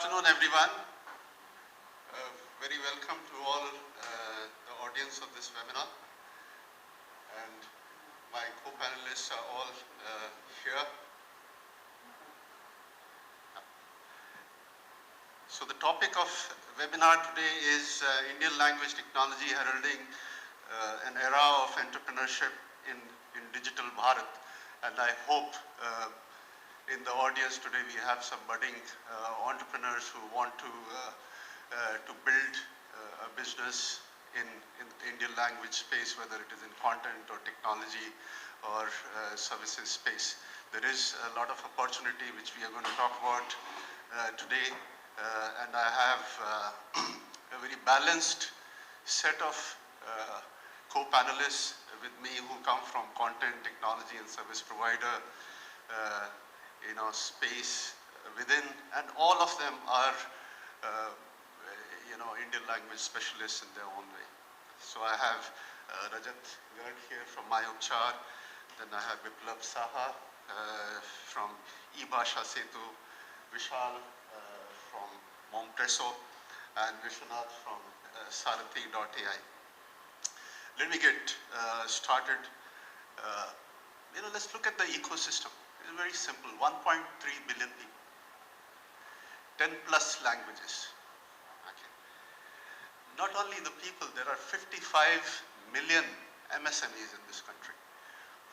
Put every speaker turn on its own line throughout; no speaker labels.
afternoon, everyone. Very welcome to all the audience of this webinar. And my co-panelists are all here. So the topic of webinar today is Indian language technology heralding an era of entrepreneurship in digital Bharat. And I hope in the audience today we have some budding entrepreneurs who want to build a business in the Indian language space, whether it is in content or technology or services space. There is a lot of opportunity which we are going to talk about today, and I have a very balanced set of co-panelists with me who come from content, technology and service provider space within, and all of them are Indian language specialists in their own way. So I have Rajat Garg here from Mayukchar, then I have Biplab Saha from eBhasha Setu, Vishal from Mompresso, and Vishwanath from Sarathi.ai. Let me get started. Let's look at the ecosystem. It's very simple. 1.3 billion people, 10 plus languages. Okay. Not only the people, there are 55 million MSMEs in this country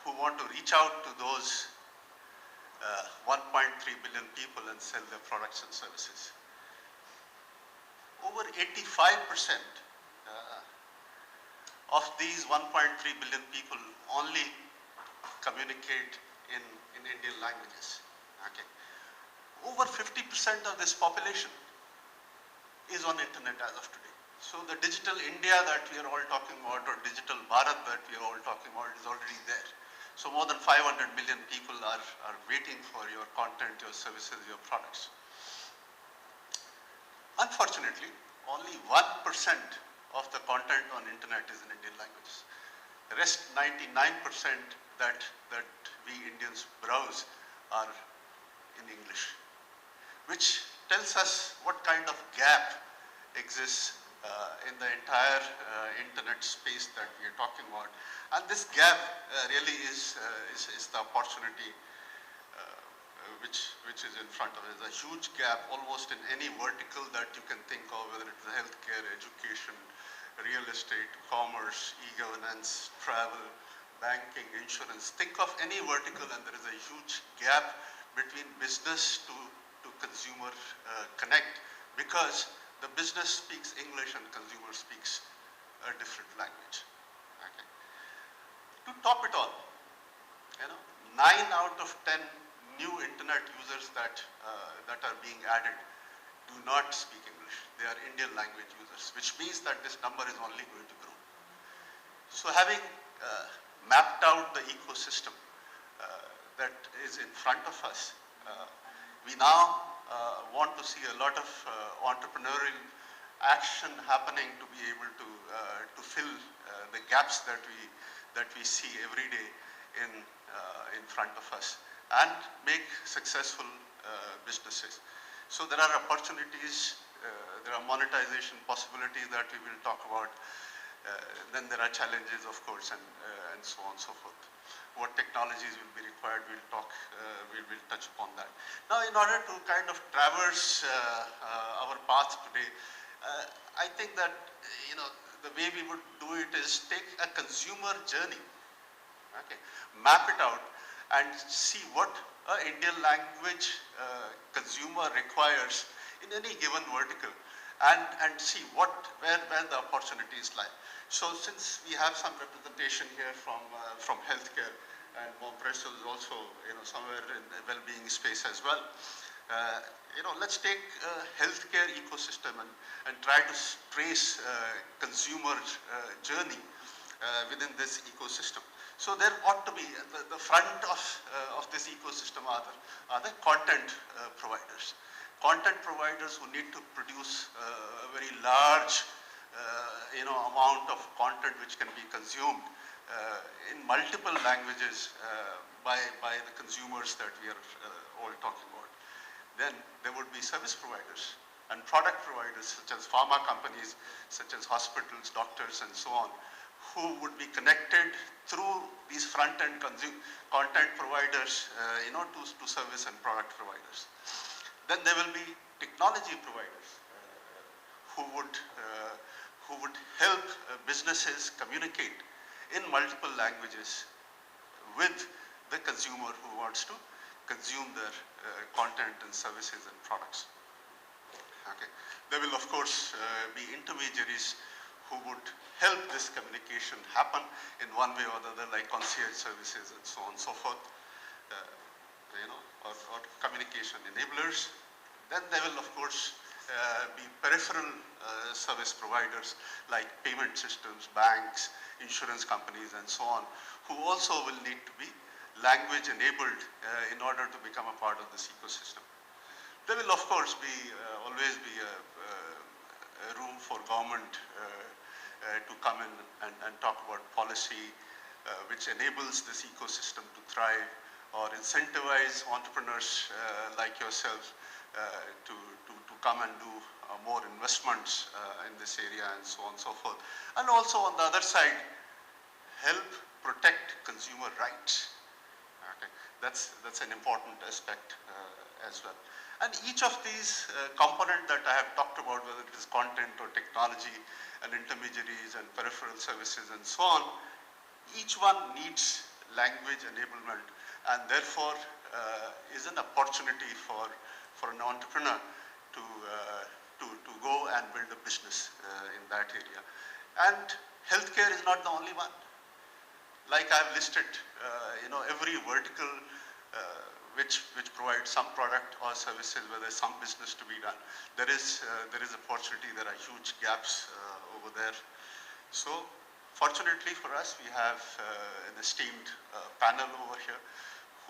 who want to reach out to those 1.3 billion people and sell their products and services. Over 85% of these 1.3 billion people only communicate in Indian languages. Okay. Over 50% of this population is on internet as of today. So the digital India that we are all talking about, or digital Bharat that we are all talking about, is already there. So more than 500 million people are waiting for your content, your services, your products. Unfortunately, only 1% of the content on internet is in Indian languages. The rest 99% that we Indians browse are in English, which tells us what kind of gap exists in the entire internet space that we are talking about. And this gap really is the opportunity which is in front of us. There's a huge gap almost in any vertical that you can think of, whether it's healthcare, education, real estate, commerce, e-governance, travel, banking, insurance. Think of any vertical and there is a huge gap between business to consumer connect, because the business speaks English and consumer speaks a different language. Okay. To top it all, 9 out of 10 new internet users that are being added do not speak English. They are Indian language users, which means that this number is only going to grow. So having mapped out the ecosystem that is in front of us, we now want to see a lot of entrepreneurial action happening to be able to fill the gaps that we see every day in front of us and make successful businesses. So there are opportunities, there are monetization possibilities that we will talk about. Then there are challenges, of course, and so on and so forth. What technologies will be required, we'll touch upon that. Now, in order to kind of traverse our path today, I think that, the way we would do it is take a consumer journey, okay, map it out and see what an Indian language consumer requires in any given vertical, and see where the opportunities lie. So since we have some representation here from healthcare, and Mompresso is also somewhere in the well-being space as well, let's take healthcare ecosystem and try to trace consumer journey within this ecosystem. So there ought to be the front of this ecosystem are the content providers. Content providers who need to produce a very large amount of content which can be consumed in multiple languages by the consumers that we are all talking about. Then there would be service providers and product providers such as pharma companies, such as hospitals, doctors, and so on, who would be connected through these front-end content providers, to service and product providers. Then there will be technology providers who would help businesses communicate in multiple languages with the consumer who wants to consume their content and services and products. Okay. There will of course be intermediaries who would help this communication happen in one way or the other, like concierge services and so on and so forth, or communication enablers. Then there will of course be peripheral service providers like payment systems, banks, insurance companies, and so on, who also will need to be language enabled in order to become a part of this ecosystem. There will of course be always be a room for government to come in and talk about policy which enables this ecosystem to thrive, or incentivize entrepreneurs like yourself to come and do more investments in this area, and so on and so forth. And also on the other side, help protect consumer rights. Okay. That's an important aspect as well. And each of these components that I have talked about, whether it is content or technology and intermediaries and peripheral services and so on, each one needs language enablement, and therefore is an opportunity for an entrepreneur to go and build a business in that area. And healthcare is not the only one. Like I've listed, every vertical which provides some product or services where there's some business to be done. There is opportunity. There are huge gaps over there. So fortunately for us, we have an esteemed panel over here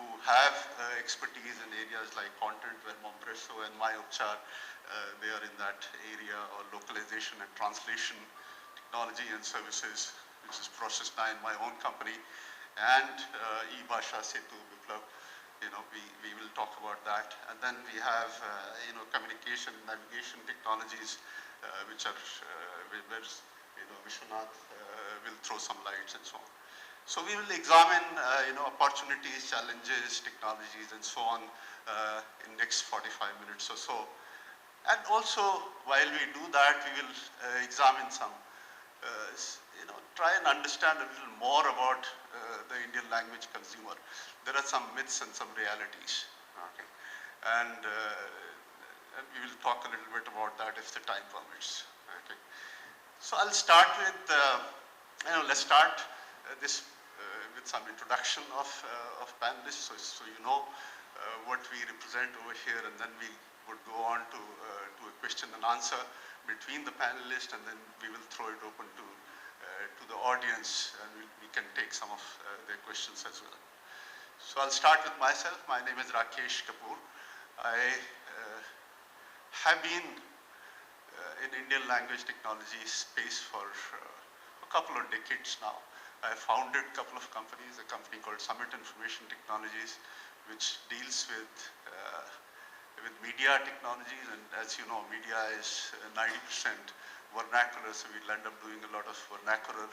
who have expertise in areas like content, where Mompresso and MyUpchar, they are in that area, or localization and translation technology and services, which is Process 9, my own company, and eBhasha Setu Biplav. We will talk about that. And then we have, communication and navigation technologies, which are, where, Vishwanath will throw some lights and so on. So we will examine, opportunities, challenges, technologies, and so on in next 45 minutes or so. And also, while we do that, we will examine some, try and understand a little more about the Indian language consumer. There are some myths and some realities. Okay. And we will talk a little bit about that if the time permits. Okay. So I'll start with, let's start this with some introduction of panelists, so you know what we represent over here, and then we would go on to a question and answer between the panelists, and then we will throw it open to the audience, and we can take some of their questions as well. So I'll start with myself. My name is Rakesh Kapoor. I have been in Indian language technology space for a couple of decades now. I founded a couple of companies, a company called Summit Information Technologies, which deals with media technologies, and as you know, media is 90% vernacular, so we'll end up doing a lot of vernacular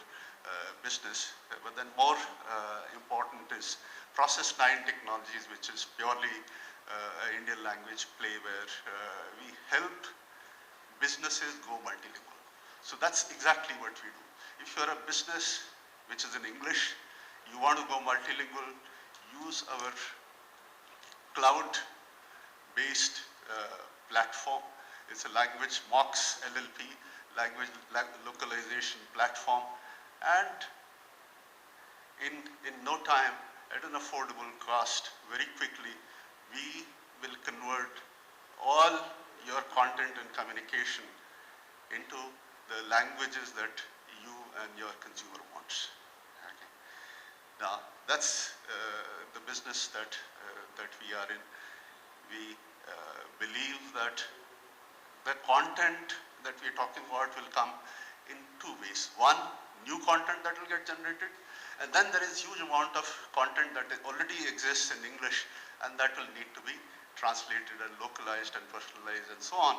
business. But then more important is Process 9 technologies, which is purely Indian language play, where we help businesses go multilingual. So that's exactly what we do. If you're a business which is in English, you want to go multilingual, use our cloud-based platform. It's a language MOX LLP, language localization platform, and in no time, at an affordable cost, very quickly, we will convert all your content and communication into the languages that you and your consumer wants. Okay. Now, that's the business that we are in. We believe that the content that we're talking about will come in two ways. One, new content that will get generated, and then there is huge amount of content that already exists in English, and that will need to be translated and localized and personalized and so on.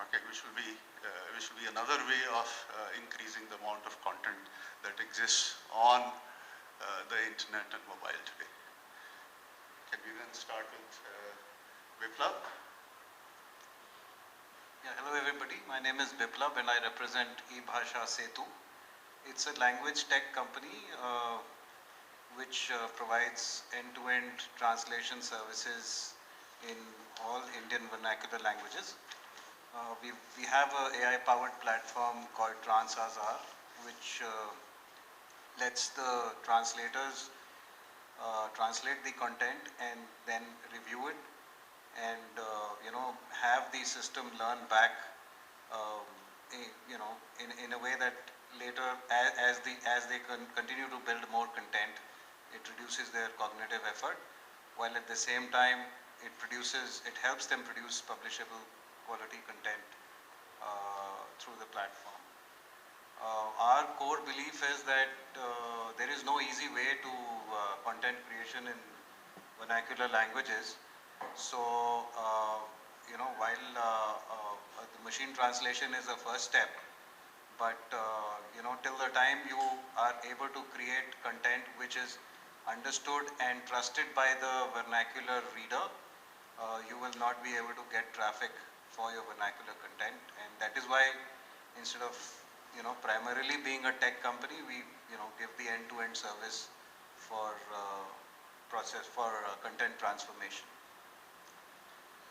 okay, which will be another way of increasing the amount of content that exists on the internet and mobile today. Can we then start with Biplab?
Yeah, hello everybody. My name is Biplab and I represent eBhasha Setu. It's a language tech company which provides end-to-end translation services in all Indian vernacular languages. We have a AI-powered platform called TransAzar, which lets the translators translate the content and then review it, and have the system learn back, in a way that later, as they continue to build more content, it reduces their cognitive effort, while at the same time it helps them produce publishable quality content through the platform. Our core belief is that there is no easy way to content creation in vernacular languages. So, while the machine translation is a first step, but till the time you are able to create content which is understood and trusted by the vernacular reader, you will not be able to get traffic for your vernacular content. And that is why, instead of primarily being a tech company, we give the end-to-end service for content transformation.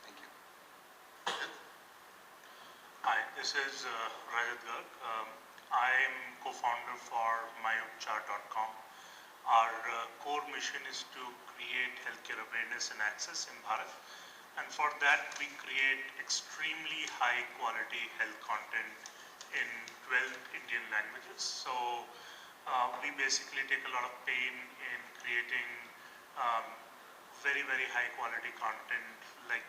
Thank you.
Hi, this is Rajat Garg. I'm co-founder for myupchar.com. Our core mission is to create healthcare awareness and access in Bharat. And for that, we create extremely high quality health content in 12 Indian languages. So we basically take a lot of pain in creating very, very high quality content. Like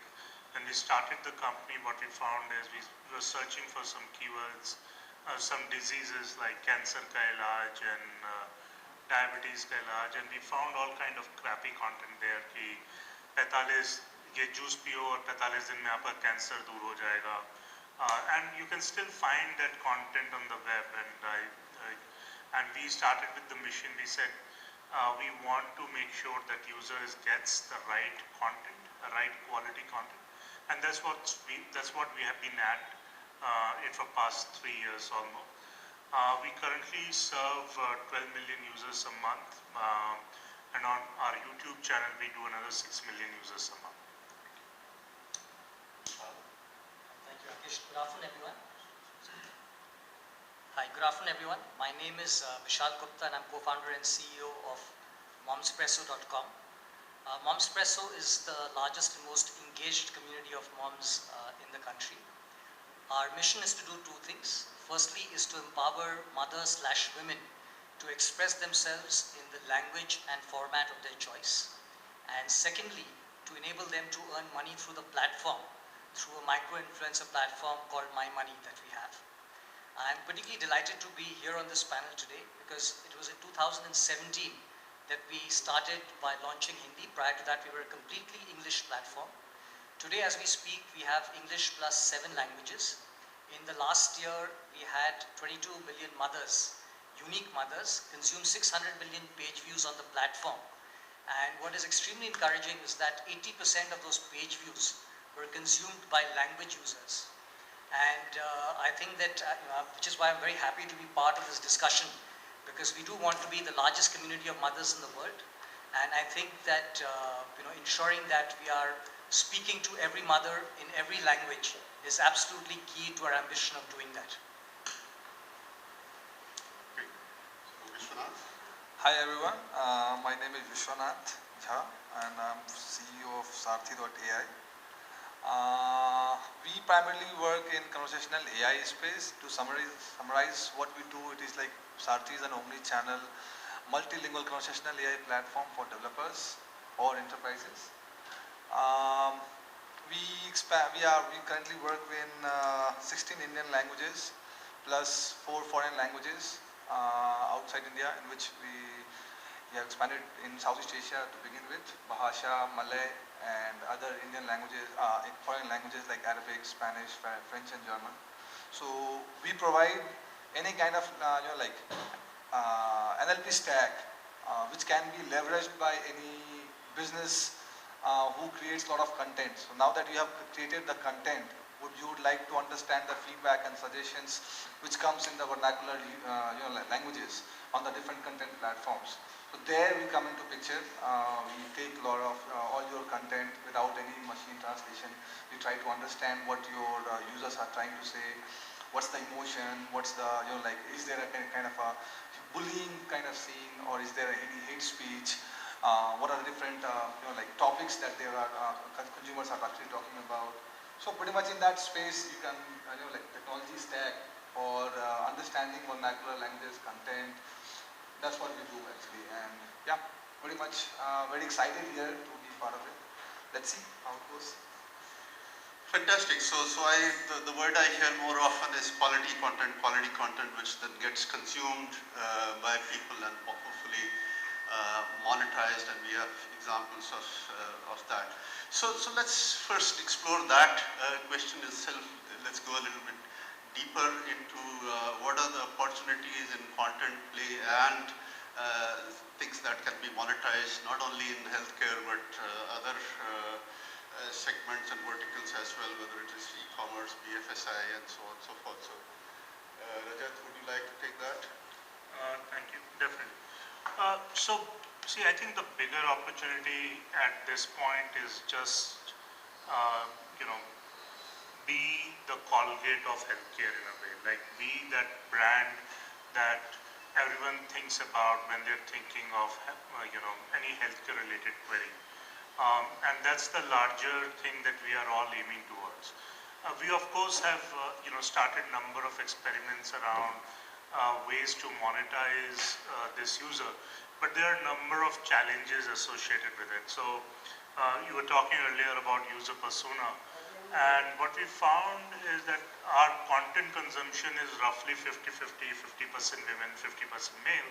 when we started the company, what we found is we were searching for some keywords, some diseases like cancer ka ilaj and diabetes ka ilaj, and we found all kind of crappy content there. Ki 45 ये juice पियो और 45 दिन में आपका cancer दूर हो जाएगा. And you can still find that content on the web, and we started with the mission. We said we want to make sure that users gets the right content, the right quality content, and that's what we have been at it for past 3 years almost. We currently serve 12 million users a month, and on our YouTube channel we do another 6 million users a month.
Good afternoon, everyone. Hi, good afternoon, everyone. My name is Vishal Gupta, and I'm co-founder and CEO of momspresso.com. Momspresso is the largest and most engaged community of moms in the country. Our mission is to do two things. Firstly is to empower mothers/women to express themselves in the language and format of their choice. And secondly, to enable them to earn money through the platform, through a micro-influencer platform called My Money that we have. I'm particularly delighted to be here on this panel today because it was in 2017 that we started by launching Hindi. Prior to that, we were a completely English platform. Today, as we speak, we have English plus 7 languages. In the last year, we had 22 million mothers, unique mothers, consume 600 million page views on the platform. And what is extremely encouraging is that 80% of those page views were consumed by language users. And I think that, which is why I'm very happy to be part of this discussion, because we do want to be the largest community of mothers in the world. And I think that, ensuring that we are speaking to every mother in every language is absolutely key to our ambition of doing that.
Okay. So, Vishwanath.
Hi everyone, my name is Vishwanath Jha and I'm CEO of Sarthi.ai. We primarily work in conversational AI space. To summarize what we do, it is like Sarthi is an omni-channel, multilingual conversational AI platform for developers or enterprises. We currently work in 16 Indian languages plus 4 foreign languages outside India, in which we We have expanded in Southeast Asia to begin with, Bahasa, Malay, and other Indian languages, foreign languages like Arabic, Spanish, French, and German. So we provide any kind of NLP stack which can be leveraged by any business who creates a lot of content. So now that you have created the content, you would like to understand the feedback and suggestions which comes in the vernacular languages on the different content platforms. So there we come into picture. We take a lot of all your content without any machine translation. We try to understand what your users are trying to say, what's the emotion, what's the, is there a kind of a bullying kind of scene, or is there any hate speech? What are the different topics that there are consumers are actually talking about? So pretty much in that space you can technology stack for understanding vernacular languages, content. That's what we do actually, and yeah, pretty much very excited here to be part of it. Let's see how it goes.
Fantastic. So the word I hear more often is quality content which then gets consumed by people and hopefully monetized, and we have examples of that. So let's first explore that question itself. Let's go a little bit deeper into what are the opportunities in content play and things that can be monetized not only in healthcare but other segments and verticals as well, whether it is e-commerce, BFSI, and so on and so forth. So Rajat, would you like to take that?
Thank you, definitely. So see, I think the bigger opportunity at this point is just be the Colgate of healthcare in a way, like be that brand that everyone thinks about when they're thinking of any healthcare related query, and that's the larger thing that we are all aiming towards. We of course have started number of experiments around ways to monetize this user, but there are a number of challenges associated with it. So you were talking earlier about user persona. And what we found is that our content consumption is roughly 50-50, 50% women, 50% male.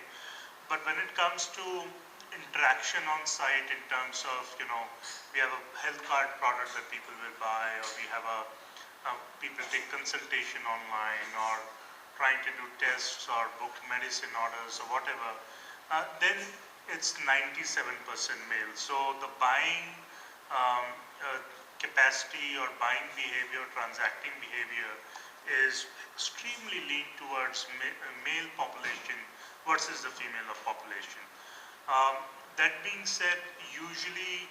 But when it comes to interaction on site in terms of, we have a health card product that people will buy, or we have people take consultation online, or trying to do tests or book medicine orders or whatever, then it's 97% male. So the buying capacity or buying behavior, transacting behavior is extremely lean towards male population versus the female population. That being said, usually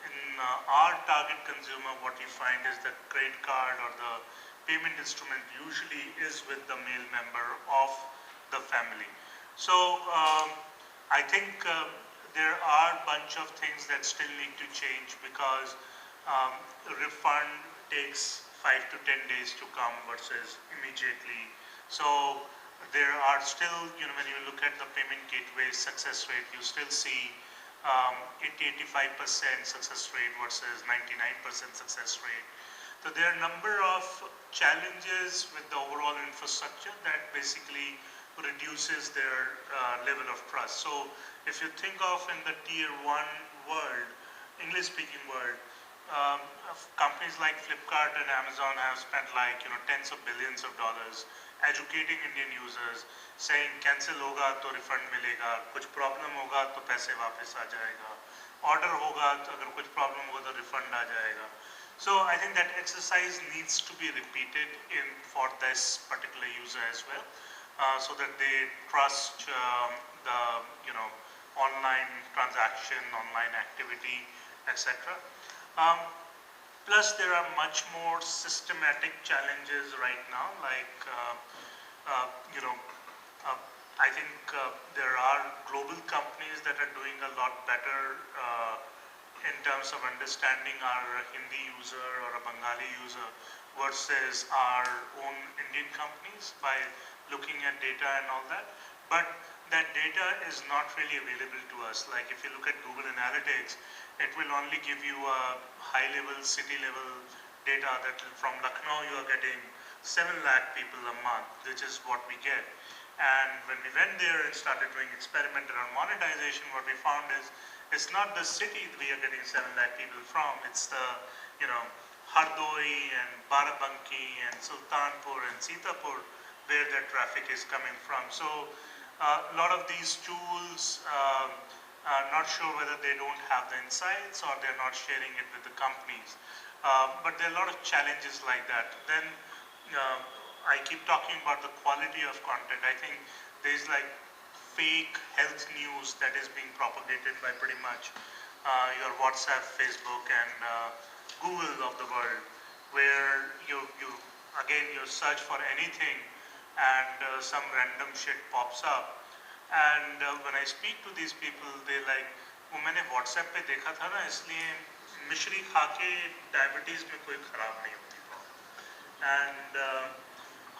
in our target consumer, what you find is the credit card or the payment instrument usually is with the male member of the family. So I think there are a bunch of things that still need to change, because refund takes 5 to 10 days to come versus immediately. So there are still, when you look at the payment gateway success rate, you still see 80-85% success rate versus 99% success rate. So there are a number of challenges with the overall infrastructure that basically reduces their level of trust. So if you think of in the tier 1 world, English speaking world, companies like Flipkart and Amazon have spent tens of billions of dollars educating Indian users, saying cancel होगा तो refund मिलेगा, कुछ problem होगा तो पैसे वापस आ जाएगा, order होगा तो अगर कुछ problem होगा तो refund आ जाएगा. So I think that exercise needs to be repeated for this particular user as well, so that they trust the online transaction, online activity, etc. Plus there are much more systematic challenges right now, like I think there are global companies that are doing a lot better in terms of understanding our Hindi user or a Bengali user versus our own Indian companies by looking at data and all that. But that data is not really available to us. Like if you look at Google Analytics, it will only give you a high level, city level data that from Lucknow you are getting 7 lakh people a month, which is what we get. And when we went there and started doing experiment around monetization, what we found is it's not the city we are getting 7 lakh people from, it's the, you know, Hardoi and Barabanki and Sultanpur and Sitapur where that traffic is coming from. So a lot of these tools, not sure whether they don't have the insights or they're not sharing it with the companies. But there are a lot of challenges like that. Then I keep talking about the quality of content. I think there's like fake health news that is being propagated by pretty much your WhatsApp, Facebook and Google of the world, where you search for anything and some random shit pops up. And when I speak to these people, they're like, वो मैंने WhatsApp पे देखा था ना, इसलिए मिश्री खा के डायबिटीज में कोई खराब नहीं होती। And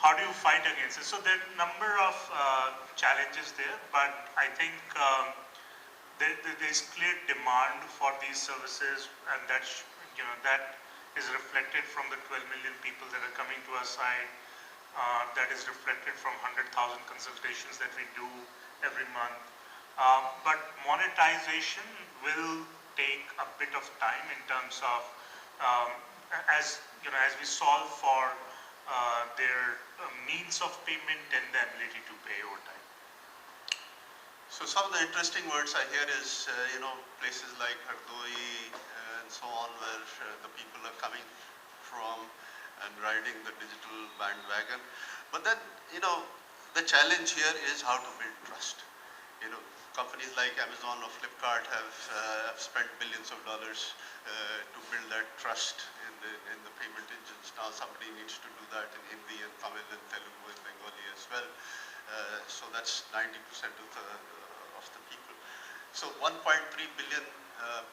how do you fight against it? So there are a number of challenges there, but I think there's clear demand for these services, and that is reflected from the 12 million people that are coming to our site. That is reflected from 100,000 consultations that we do every month. But monetization will take a bit of time in terms of as we solve for their means of payment and the ability to pay over time.
So some of the interesting words I hear is, places like Hardoi and so on, where the people are coming from and riding the digital bandwagon. But then, the challenge here is how to build trust. Companies like Amazon or Flipkart have spent billions of dollars to build that trust in the payment engines. Now somebody needs to do that in Hindi and Tamil and Telugu and Bengali as well. So that's 90% of the people. So 1.3 billion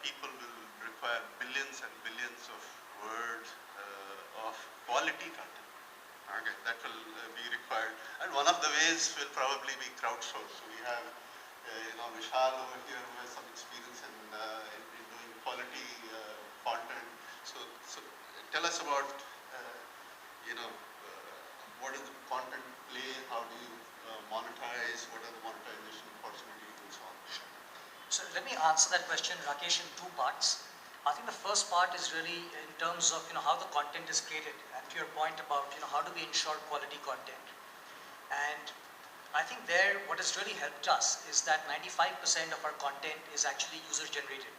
people will require billions and billions of words of quality content. Okay, that will be required. And one of the ways will probably be crowdsourced. So we have Vishal over here who has some experience in doing quality content. So tell us about what is the content play, how do you monetize, what are the monetization opportunities and so on.
So let me answer that question, Rakesh, in 2 parts. I think the first part is really in terms of how the content is created, and to your point about how do we ensure quality content. And I think there what has really helped us is that 95% of our content is actually user generated.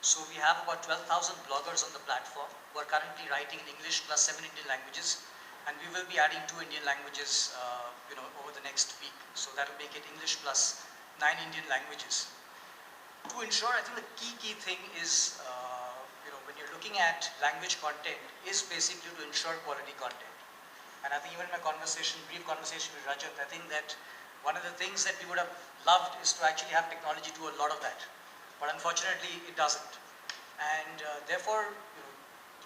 So we have about 12,000 bloggers on the platform who are currently writing in English plus 7 Indian languages, and we will be adding 2 Indian languages over the next week. So that will make it English plus 9 Indian languages. To ensure, I think the key thing is when you're looking at language content is basically to ensure quality content. And I think even in my brief conversation with Rajat, I think that one of the things that we would have loved is to actually have technology do a lot of that. But unfortunately, it doesn't. And therefore,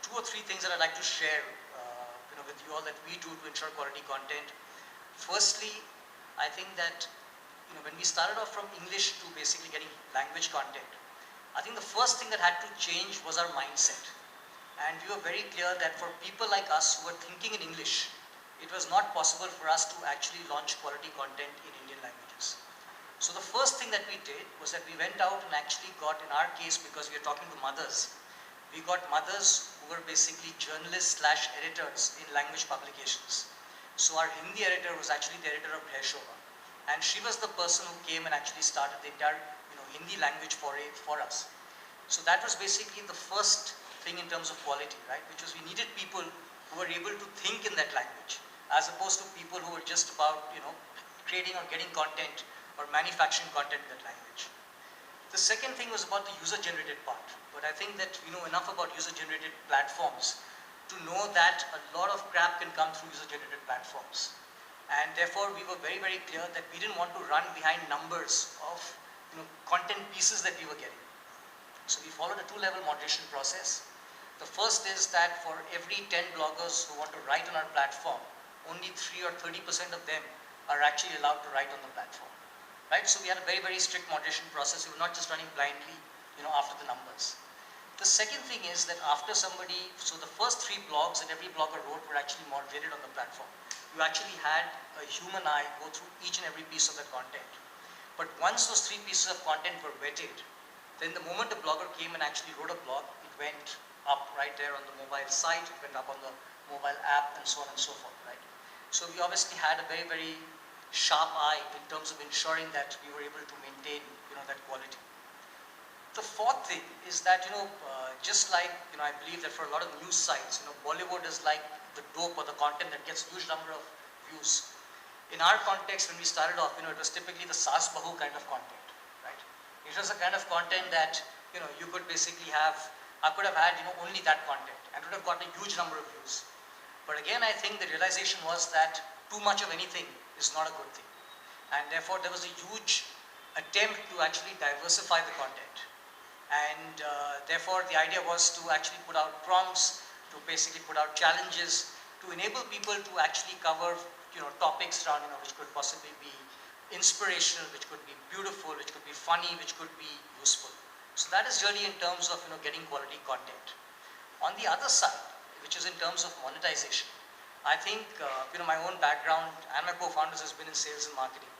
2 or 3 things that I'd like to share with you all that we do to ensure quality content. Firstly, I think that when we started off from English to basically getting language content, I think the first thing that had to change was our mindset. And we were very clear that for people like us who were thinking in English, it was not possible for us to actually launch quality content in Indian languages. So the first thing that we did was that we went out and actually got, in our case, because we are talking to mothers, we got mothers who were basically journalists / editors in language publications. So our Hindi editor was actually the editor of Bharat, and she was the person who came and actually started the entire Hindi language foray for us. So that was basically the first thing in terms of quality, right? Which was we needed people who were able to think in that language, as opposed to people who were just about creating or getting content or manufacturing content in that language. The second thing was about the user-generated part. But I think that we know enough about user-generated platforms to know that a lot of crap can come through user-generated platforms. And therefore, we were very, very clear that we didn't want to run behind numbers of content pieces that we were getting. So we followed a 2-level moderation process. The first is that for every 10 bloggers who want to write on our platform, only 3 or 30% of them are actually allowed to write on the platform. Right? So we had a very, very strict moderation process. We were not just running blindly, after the numbers. The second thing is that after somebody, so the first 3 blogs that every blogger wrote were actually moderated on the platform. you actually had a human eye go through each and every piece of that content. But once those 3 pieces of content were vetted, then the moment a blogger came and actually wrote a blog, it went up right there on the mobile site, it went up on the mobile app, and so on and so forth, right? So we obviously had a very, very sharp eye in terms of ensuring that we were able to maintain, that quality. The fourth thing is that, just like, I believe that for a lot of news sites, Bollywood is like the dope or the content that gets huge number of views. In our context, when we started off, it was typically the Saas Bahu kind of content, right? It was a kind of content that, you could basically have, I could have had, only that content and would have gotten a huge number of views. But again, I think the realization was that too much of anything is not a good thing. And therefore, there was a huge attempt to actually diversify the content. And therefore, the idea was to actually put out prompts, to basically put out challenges, to enable people to actually cover, topics around, which could possibly be inspirational, which could be beautiful, which could be funny, which could be useful. So that is really in terms of, getting quality content. On the other side, which is in terms of monetization, I think, my own background and my co-founders has been in sales and marketing.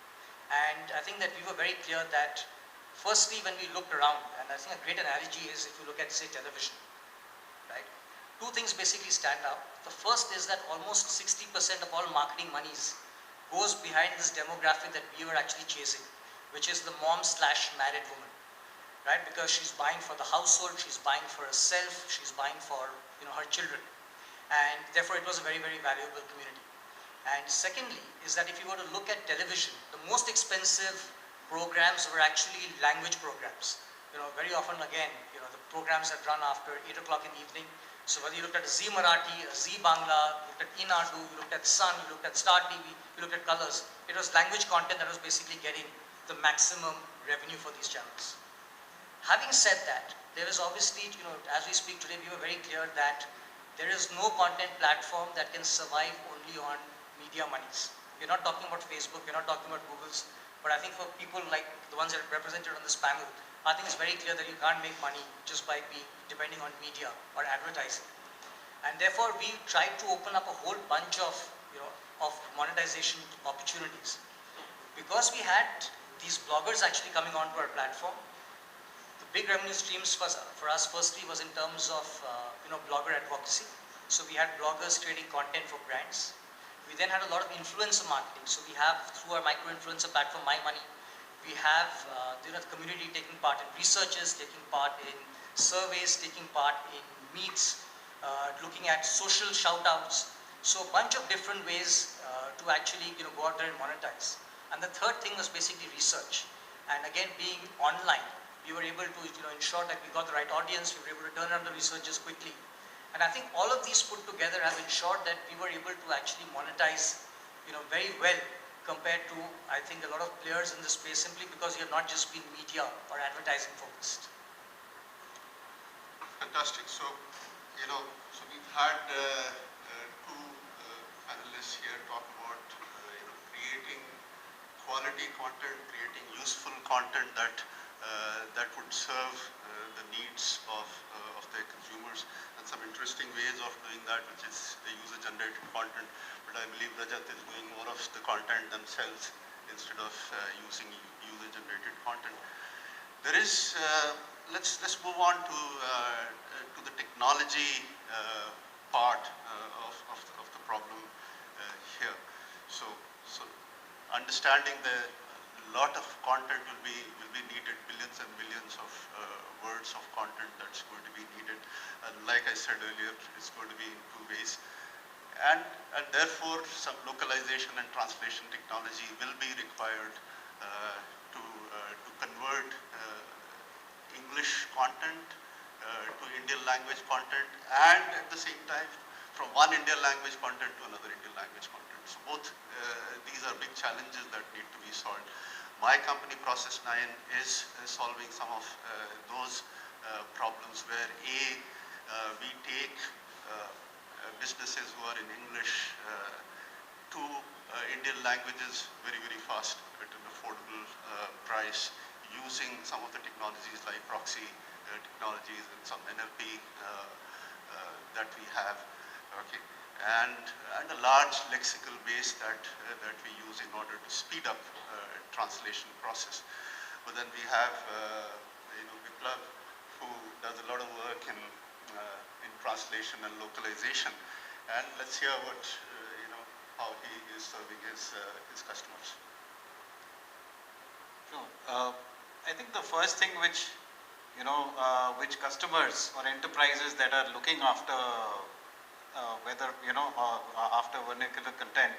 And I think that we were very clear that firstly, when we looked around, and I think a great analogy is if you look at, say, television, right? 2 things basically stand out. The first is that almost 60% of all marketing monies goes behind this demographic that we were actually chasing, which is the mom/married woman, right? Because she's buying for the household, she's buying for herself, she's buying for, her children. And therefore, it was a very, very valuable community. And secondly, is that if you were to look at television, the most expensive programs were actually language programs. Very often again, the programs that run after 8 o'clock in the evening. So whether you looked at a Z Marathi, a Z Bangla, you looked at Inadu, you looked at Sun, you looked at Star TV, you looked at Colors, it was language content that was basically getting the maximum revenue for these channels. Having said that, there is obviously, as we speak today, we were very clear that there is no content platform that can survive only on media monies. We're not talking about Facebook, we're not talking about Google's, but I think for people like the ones that are represented on this panel, I think it's very clear that you can't make money just by depending on media or advertising. And therefore, we tried to open up a whole bunch of, of monetization opportunities. Because we had these bloggers actually coming onto our platform, the big revenue streams for us firstly was in terms of, blogger advocacy. So we had bloggers creating content for brands. We then had a lot of influencer marketing. So we have, through our micro-influencer platform, My Money, we have the community taking part in researches, taking part in surveys, taking part in meets, looking at social shout-outs. So a bunch of different ways to actually go out there and monetize. And the third thing was basically research. And again, being online, we were able to ensure that we got the right audience, we were able to turn around the researches quickly. And I think all of these put together have ensured that we were able to actually monetize very well compared to, I think, a lot of players in this space simply because we have not just been media or advertising focused.
Fantastic. So, so we've had 2 panelists here talk about, creating quality content, creating useful content that would serve the needs of their consumers, and some interesting ways of doing that, which is the user-generated content. But I believe Rajat is doing more of the content themselves instead of using user-generated content. There is, let's move on to the technology part of the problem here. So understanding the lot of content will be needed, billions and billions of words of content that's going to be needed. And like I said earlier, it's going to be in 2 ways. And therefore, some localization and translation technology will be required to convert English content to Indian language content, and at the same time, from one Indian language content to another Indian language content. So both these are big challenges that need to be solved. My company, Process 9, is solving some of those problems where we take businesses who are in English to Indian languages very, very fast at an affordable price, using some of the technologies like proxy technologies and some NLP that we have. Okay, and a large lexical base that we use in order to speed up translation process. But then we have Biplav, who does a lot of work in translation and localization, and let's hear what how he is serving his customers.
Sure. I think the first thing which which customers or enterprises that are looking after whether after vernacular content,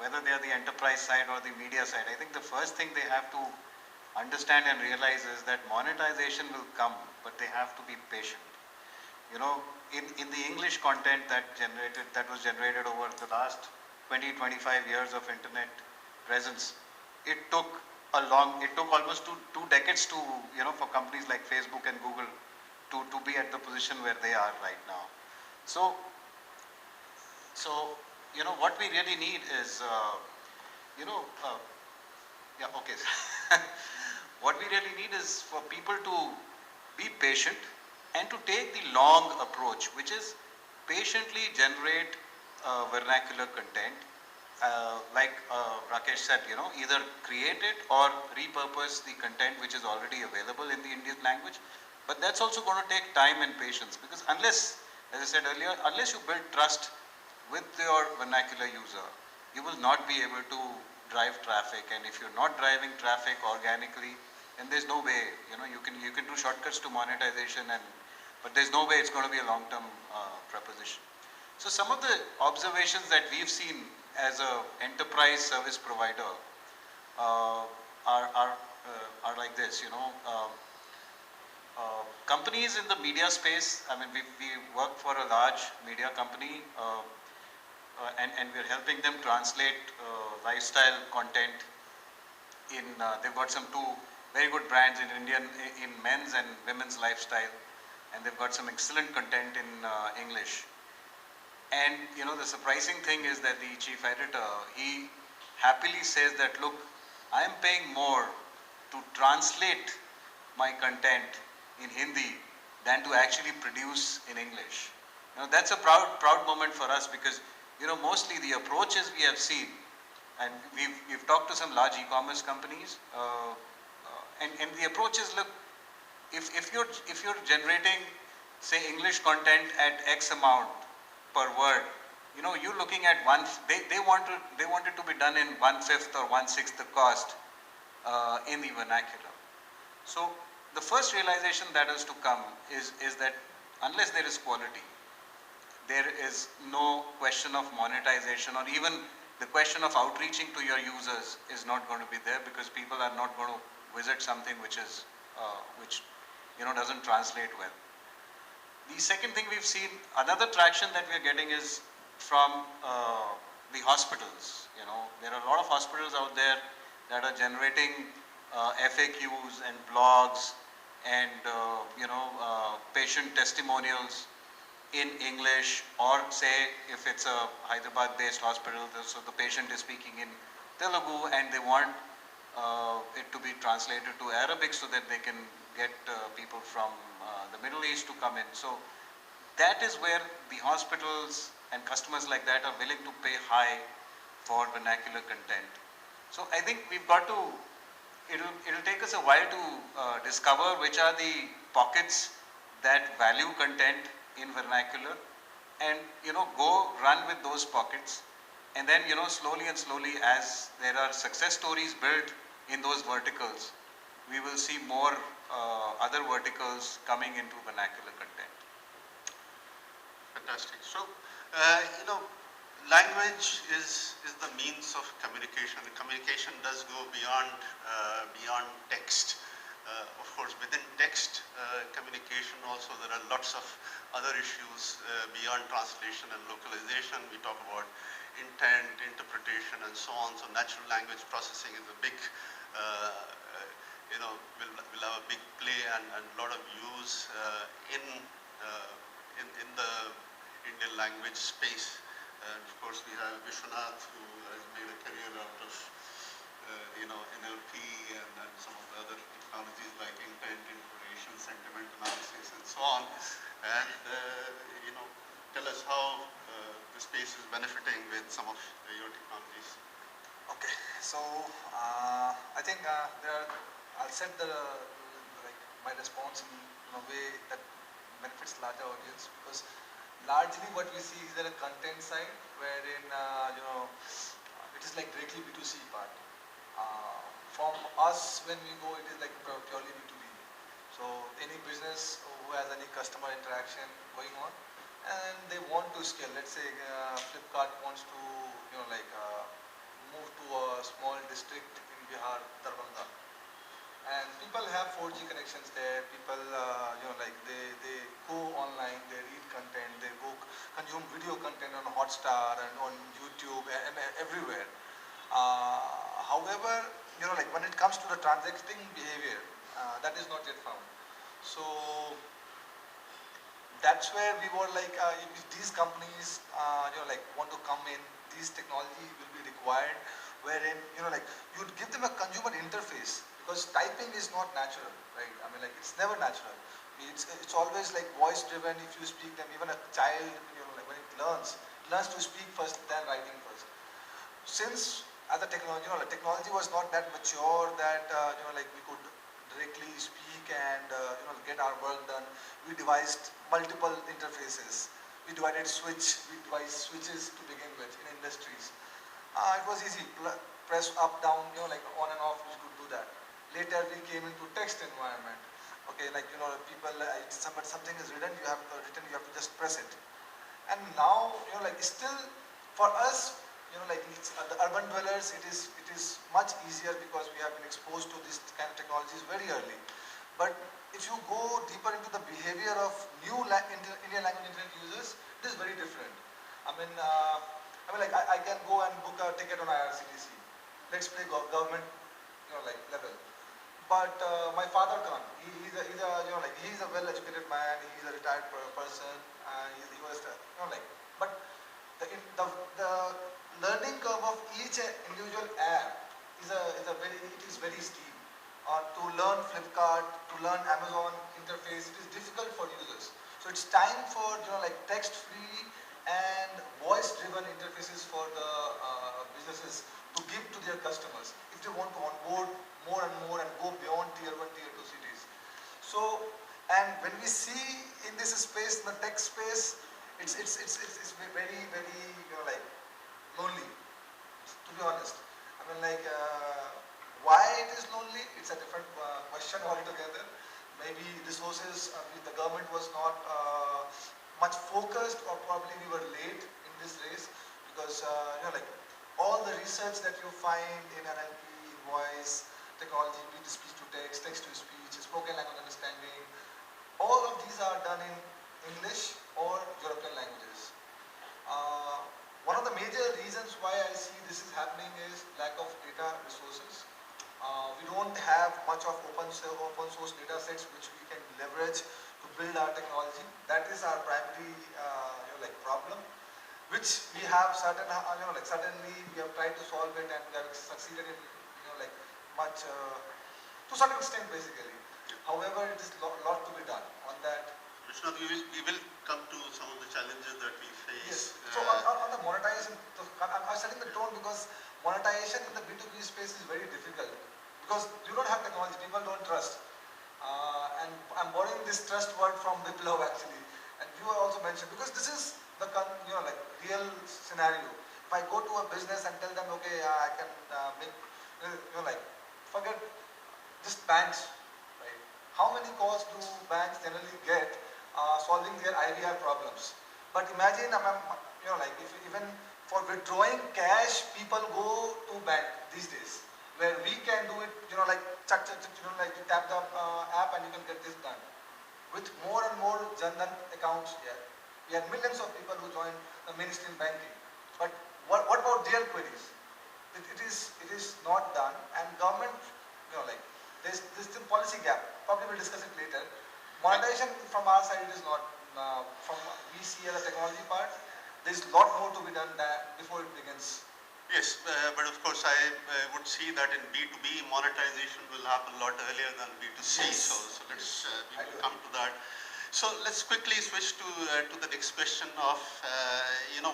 whether they are the enterprise side or the media side, I think the first thing they have to understand and realize is that monetization will come, but they have to be patient. In the English content that was generated over the last 20-25 years of internet presence, it took almost two decades to for companies like Facebook and Google to be at the position where they are right now. So what we really need is what we really need is for people to be patient and to take the long approach, which is patiently generate vernacular content. Like Rakesh said, either create it or repurpose the content which is already available in the Indian language. But that's also going to take time and patience, because unless, as I said earlier, unless you build trust with your vernacular user, you will not be able to drive traffic. And if you're not driving traffic organically, then there's no way, you can do shortcuts to monetization, but there's no way it's going to be a long-term proposition. So some of the observations that we've seen as a enterprise service provider are like this. Companies in the media space, I mean, we work for a large media company, and we're helping them translate lifestyle content in, they've got two very good brands in men's and women's lifestyle, and they've got some excellent content in English. And the surprising thing is that the chief editor, he happily says that, look, I am paying more to translate my content in Hindi than to actually produce in English. That's a proud moment for us, because mostly the approaches we have seen, and we've talked to some large e-commerce companies, and the approach is, look, if you're generating, say, English content at X amount per word, you're looking at they want it to be done in 1/5 or 1/6 the cost in the vernacular. So the first realization that has to come is that unless there is quality, there is no question of monetization, or even the question of outreaching to your users is not going to be there, because people are not going to visit something which doesn't translate well. The second thing we've seen, another traction that we're getting is from the hospitals. There are a lot of hospitals out there that are generating FAQs and blogs and patient testimonials in English, or say if it's a Hyderabad-based hospital, so the patient is speaking in Telugu and they want it to be translated to Arabic so that they can get people from the Middle East to come in. So that is where the hospitals and customers like that are willing to pay high for vernacular content. So I think we've got to, it'll take us a while to discover which are the pockets that value content in vernacular, and go run with those pockets, and then slowly as there are success stories built in those verticals, we will see more other verticals coming into vernacular content.
Fantastic. So language is the means of communication. The communication does go beyond text. Of course, within text communication also there are lots of other issues beyond translation and localization. We talk about intent, interpretation, and so on. So natural language processing is a big, will have a big play and a lot of use in the Indian language space. And of course, we have Vishwanath, who has made a career out of NLP and some of the other technologies like intent, information, sentiment analysis, and so on. And tell us how the space is some of your technologies.
Okay, so I think I'll set my response in a way that benefits larger audience, because largely what we see is there a content side wherein it is like directly B2C part. From us when we go, it is like purely B2B. So any business who has any customer interaction going on and they want to scale, let's say Flipkart wants to move to a small district in Bihar, Darbhanga, and people have 4G connections there. People they go online, they read content, they go consume video content on Hotstar and on YouTube and everywhere. However, when it comes to the transacting behavior, that is not yet found. So that's where we were like, if these companies want to come in, these technology will be required, wherein you'd give them a consumer interface, because typing is not natural, right? I mean, like, it's never natural. It's always like voice driven. If you speak them, even a child, when it learns to speak first, then writing first. Since as the technology, technology was not that mature that we could directly speak and get our work done, we devised multiple interfaces. We devised switches to begin with in industries. It was easy, press up, down, like on and off, we could do that. Later we came into text environment. Okay, people, something is written, you have to just press it. And now, still for us, the urban dwellers, it is much easier because we have been exposed to this kind of technologies very early. But if you go deeper into the behavior of new Indian language internet users, it is very different. I can go and book a ticket on IRCTC. Let's play government, level. But my father can't. He's a well-educated man. He's a retired person. He was, but the learning curve of each individual app is very steep. To learn Flipkart, to learn Amazon interface, it is difficult for users. So it's time for text-free and voice-driven interfaces for the businesses to give to their customers if they want to onboard more and more and go beyond tier 1, tier 2 cities. So, and when we see in this space, in the tech space, it's very lonely, to be honest. Why it is lonely? It's a different question altogether. Maybe resources, the government was not much focused, or probably we were late in this race, because all the research that you find in NLP, in voice, technology, be it speech to text, text to speech, spoken language understanding, all of these are done in English or European languages. One of the major reasons why I see this is happening is lack of data resources. We don't have much of open source data sets which we can leverage to build our technology. That is our primary problem, which we have certainly we have tried to solve it, and we have succeeded in much to some extent basically. However, it is lot to be done on that.
Vishnu, we will come to some of the challenges that we face.
Yes. So on the monetization, I'm setting the tone because monetization in the B2B space is very difficult, because you don't have technology, people don't trust. And I'm borrowing this trust word from Biplav actually, and you also mentioned, because this is the real scenario. If I go to a business and tell them, okay, I can make, forget just banks, right? How many calls do banks generally get solving their IVR problems? But imagine, if even for withdrawing cash, people go to bank these days, where we can do it, you tap the app and you can get this done. With more and more Jan-Dhan accounts here, we had millions of people who joined the mainstream banking. But what about their queries? It is not done, and government, there's still policy gap. Probably we'll discuss it later. Monetization from our side is not, from we see as a technology part, there's a lot more to be done before it begins.
Yes, but of course I would see that in B2B monetization will happen a lot earlier than B2C. Yes. So let's we will come to that. So let's quickly switch to the next question of,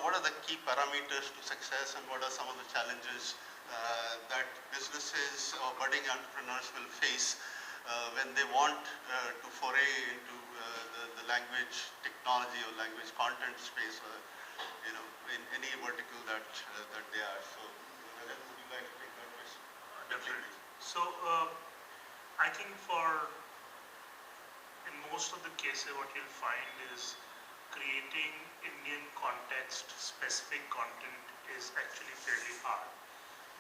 what are the key parameters to success and what are some of the challenges that businesses or budding entrepreneurs will face when they want to foray into the language technology or language content space, in any vertical that they are. So, Rajat, would you like to take that question?
Definitely. So, I think in most of the cases, what you'll find is creating Indian context specific content is actually fairly hard,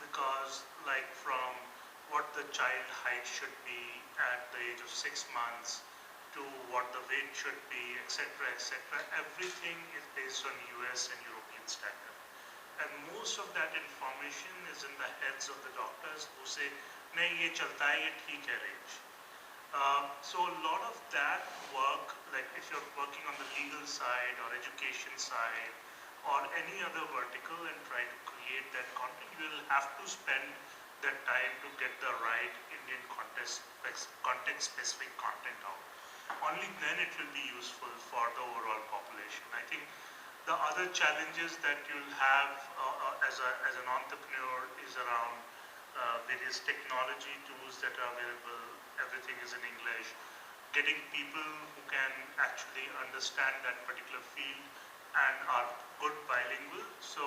because like from what the child height should be at the age of 6 months to what the weight should be, etc., etc., everything is based on US and European standard. And most of that information is in the heads of the doctors who say, nahi ye chalta hai, ye theek hai range. So a lot of that work, like if you're working on the legal side or education side or any other vertical and try to create that content, you will have to spend that time to get the right Indian context-specific content out. Only then it will be useful for the overall population. I think the other challenges that you'll have as an entrepreneur is around various technology tools that are available. Everything is in English. Getting people who can actually understand that particular field and are good bilingual. So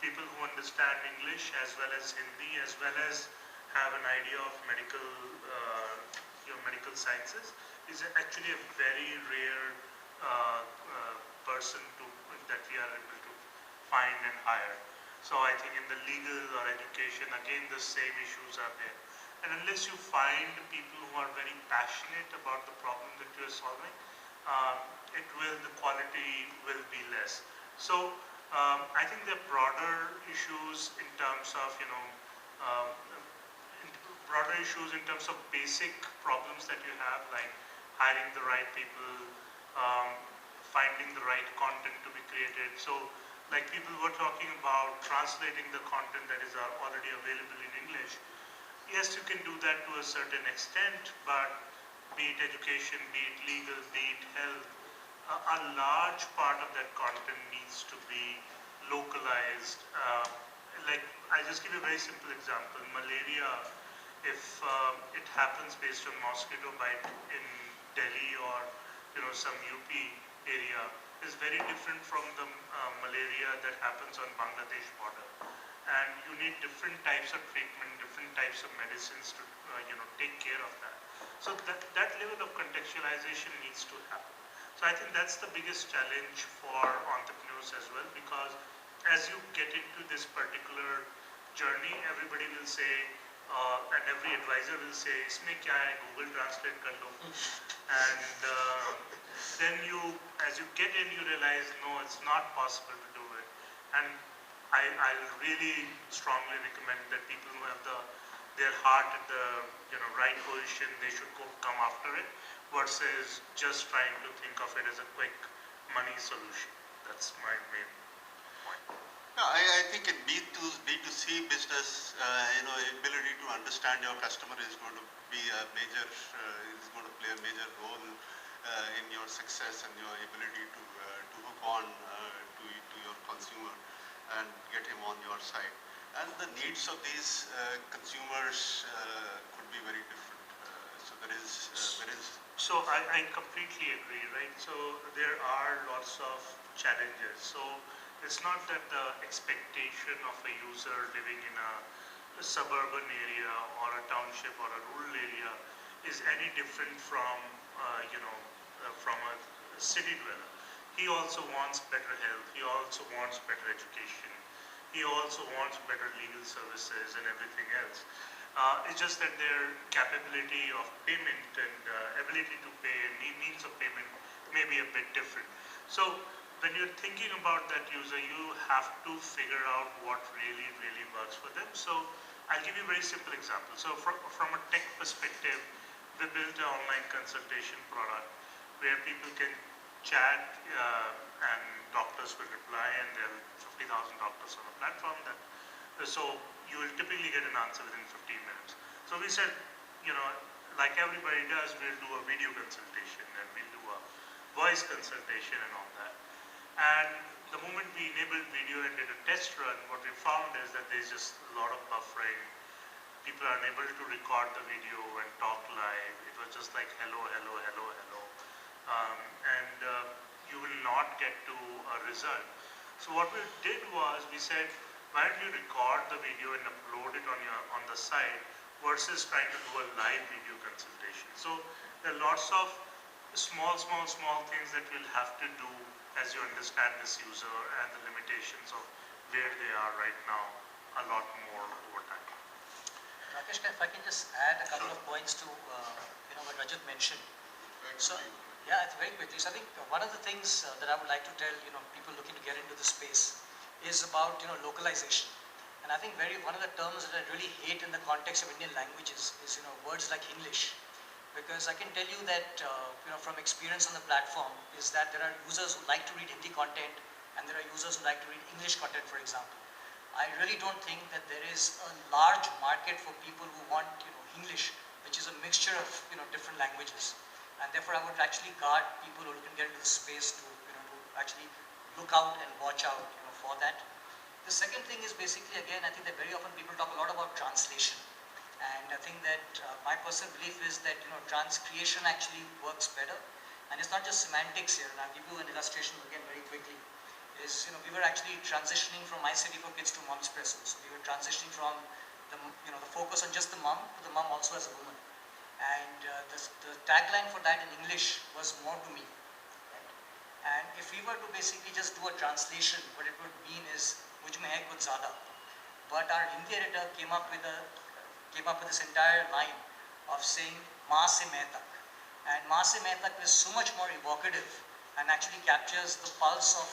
people who understand English as well as Hindi, as well as have an idea of medical sciences, is actually a very rare person that we are able to find and hire. So I think in the legal or education, again, the same issues are there. And unless you find people who are very passionate about the problem that you are solving, the quality will be less. So I think there are broader issues in terms of, basic problems that you have, like hiring the right people, finding the right content to be created. So like people were talking about translating the content that is already available in English. Yes, you can do that to a certain extent, but be it education, be it legal, be it health, a large part of that content needs to be localized. Like, I'll just give you a very simple example. Malaria, if it happens based on mosquito bite in Delhi or some UP area, is very different from the malaria that happens on Bangladesh border. And you need different types of treatment, different types of medicines to take care of that. So that level of contextualization needs to happen. So I think that's the biggest challenge for entrepreneurs as well, because as you get into this particular journey, everybody will say, and every advisor will say, "Isme kya hai? Google Translate kar lo." And then as you get in, you realize, no, it's not possible to do it. And I'll really strongly recommend that people who have their heart at the right position, they should come after it, versus just trying to think of it as a quick money solution. That's my main point.
No, I think in B2C business, ability to understand your customer is going to be going to play a major role in your success and your ability to hook on to your consumer and get him on your side. And the needs of these consumers could be very different. So there is.
So I completely agree, right? So there are lots of challenges. So it's not that the expectation of a user living in a suburban area or a township or a rural area is any different from from a city dweller. He also wants better health. He also wants better education. He also wants better legal services and everything else. It's just that their capability of payment and ability to pay and means of payment may be a bit different. So when you're thinking about that user, you have to figure out what really works for them. So I'll give you a very simple example. So from a tech perspective, we built an online consultation product where people can chat and doctors will reply, and there are 50,000 doctors on the platform. So you will typically get an answer within 15 minutes. So we said, like everybody does, we'll do a video consultation and we'll do a voice consultation and all that. And the moment we enabled video and did a test run, what we found is that there's just a lot of buffering. People are unable to record the video and talk live. It was just like hello, hello, hello, hello. You will not get to a result. So what we did was we said, why don't you record the video and upload it on the site versus trying to do a live video consultation. So there are lots of small things that we'll have to do as you understand this user and the limitations of where they are right now a lot more over time.
Rakesh, if I can just add a couple of points to what Rajat mentioned. So, yeah, it's very quickly. So I think one of the things that I would like to tell people looking to get into the space is about localization. And I think one of the terms that I really hate in the context of Indian languages is words like English, because I can tell you that from experience on the platform is that there are users who like to read Hindi content and there are users who like to read English content, for example. I really don't think that there is a large market for people who want English, which is a mixture of different languages. And therefore, I would actually guard people who can get into the space to actually look out and watch out for that. The second thing is basically, again, I think that very often people talk a lot about translation. And I think that my personal belief is that transcreation actually works better. And it's not just semantics here. And I'll give you an illustration again very quickly. Is we were actually transitioning from My City for Kids to Momspresso. So we were transitioning from the focus on just the mom to the mom also as a woman. And the tagline for that in English was more to me. Right? And if we were to basically just do a translation, what it would mean is "Mujh mein hai kuch zyada." But our Hindi editor came up with this entire line of saying "Ma se main tak," and "Ma se main tak" is so much more evocative and actually captures the pulse of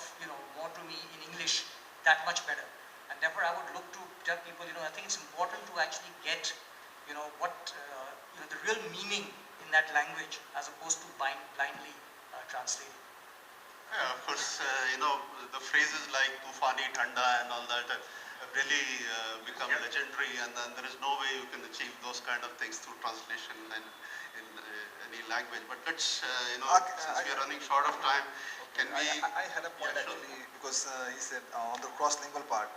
more to me in English that much better. And therefore, I would look to tell people, I think it's important to actually get what the real meaning in that language as opposed to blindly translating.
Yeah, of course, the phrases like Tufani, Thanda and all that have really become legendary, and then there is no way you can achieve those kind of things through translation in any language. But let's, since we are running short of time, can we...
I had a point actually, because he said on the cross-lingual part,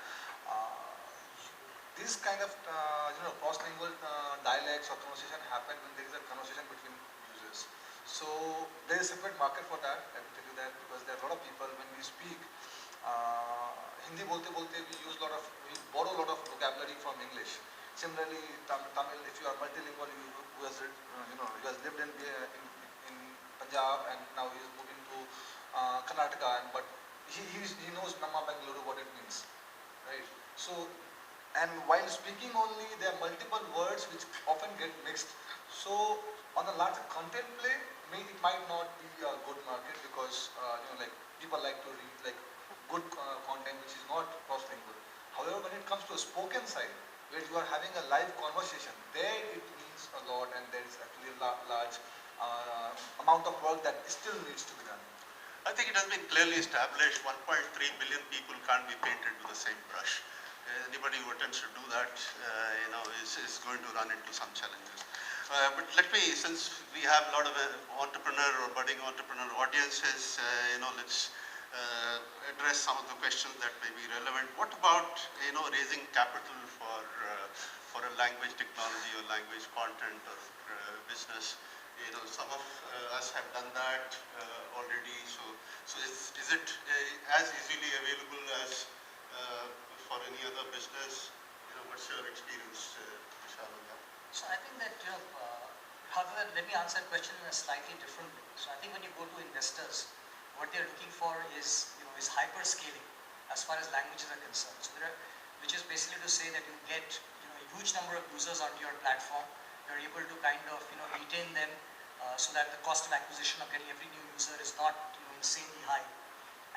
this kind of cross-lingual dialects or conversation happen when there is a conversation between users. So there is a separate market for that. I will tell you that, because there are a lot of people when we speak Hindi bolte we borrow a lot of vocabulary from English. Similarly, Tamil, if you are multilingual, who has lived in Punjab and now he is moving to Karnataka, but he knows Namma Bengaluru what it means, right? So. And while speaking only, there are multiple words which often get mixed. So on a larger content play, it might not be a good market, because like people like to read like good content which is not cross-lingual. However, when it comes to a spoken side, where you are having a live conversation, there it means a lot, and there is actually a large amount of work that still needs to be done.
I think it has been clearly established 1.3 billion people can't be painted with the same brush. Anybody who attempts to do that, is going to run into some challenges. But let me, since we have a lot of entrepreneur or budding entrepreneur audiences, let's address some of the questions that may be relevant. What about, raising capital for a language technology or language content or business? Some of us have done that already. So is it as easily available as for any other business? What's your experience, Vishal, on that?
So I think that, however, let me answer that question in a slightly different way. So I think when you go to investors, what they're looking for is hyperscaling as far as languages are concerned. So which is basically to say that you get a huge number of users onto your platform. You're able to kind of retain them so that the cost of acquisition of getting every new user is not insanely high.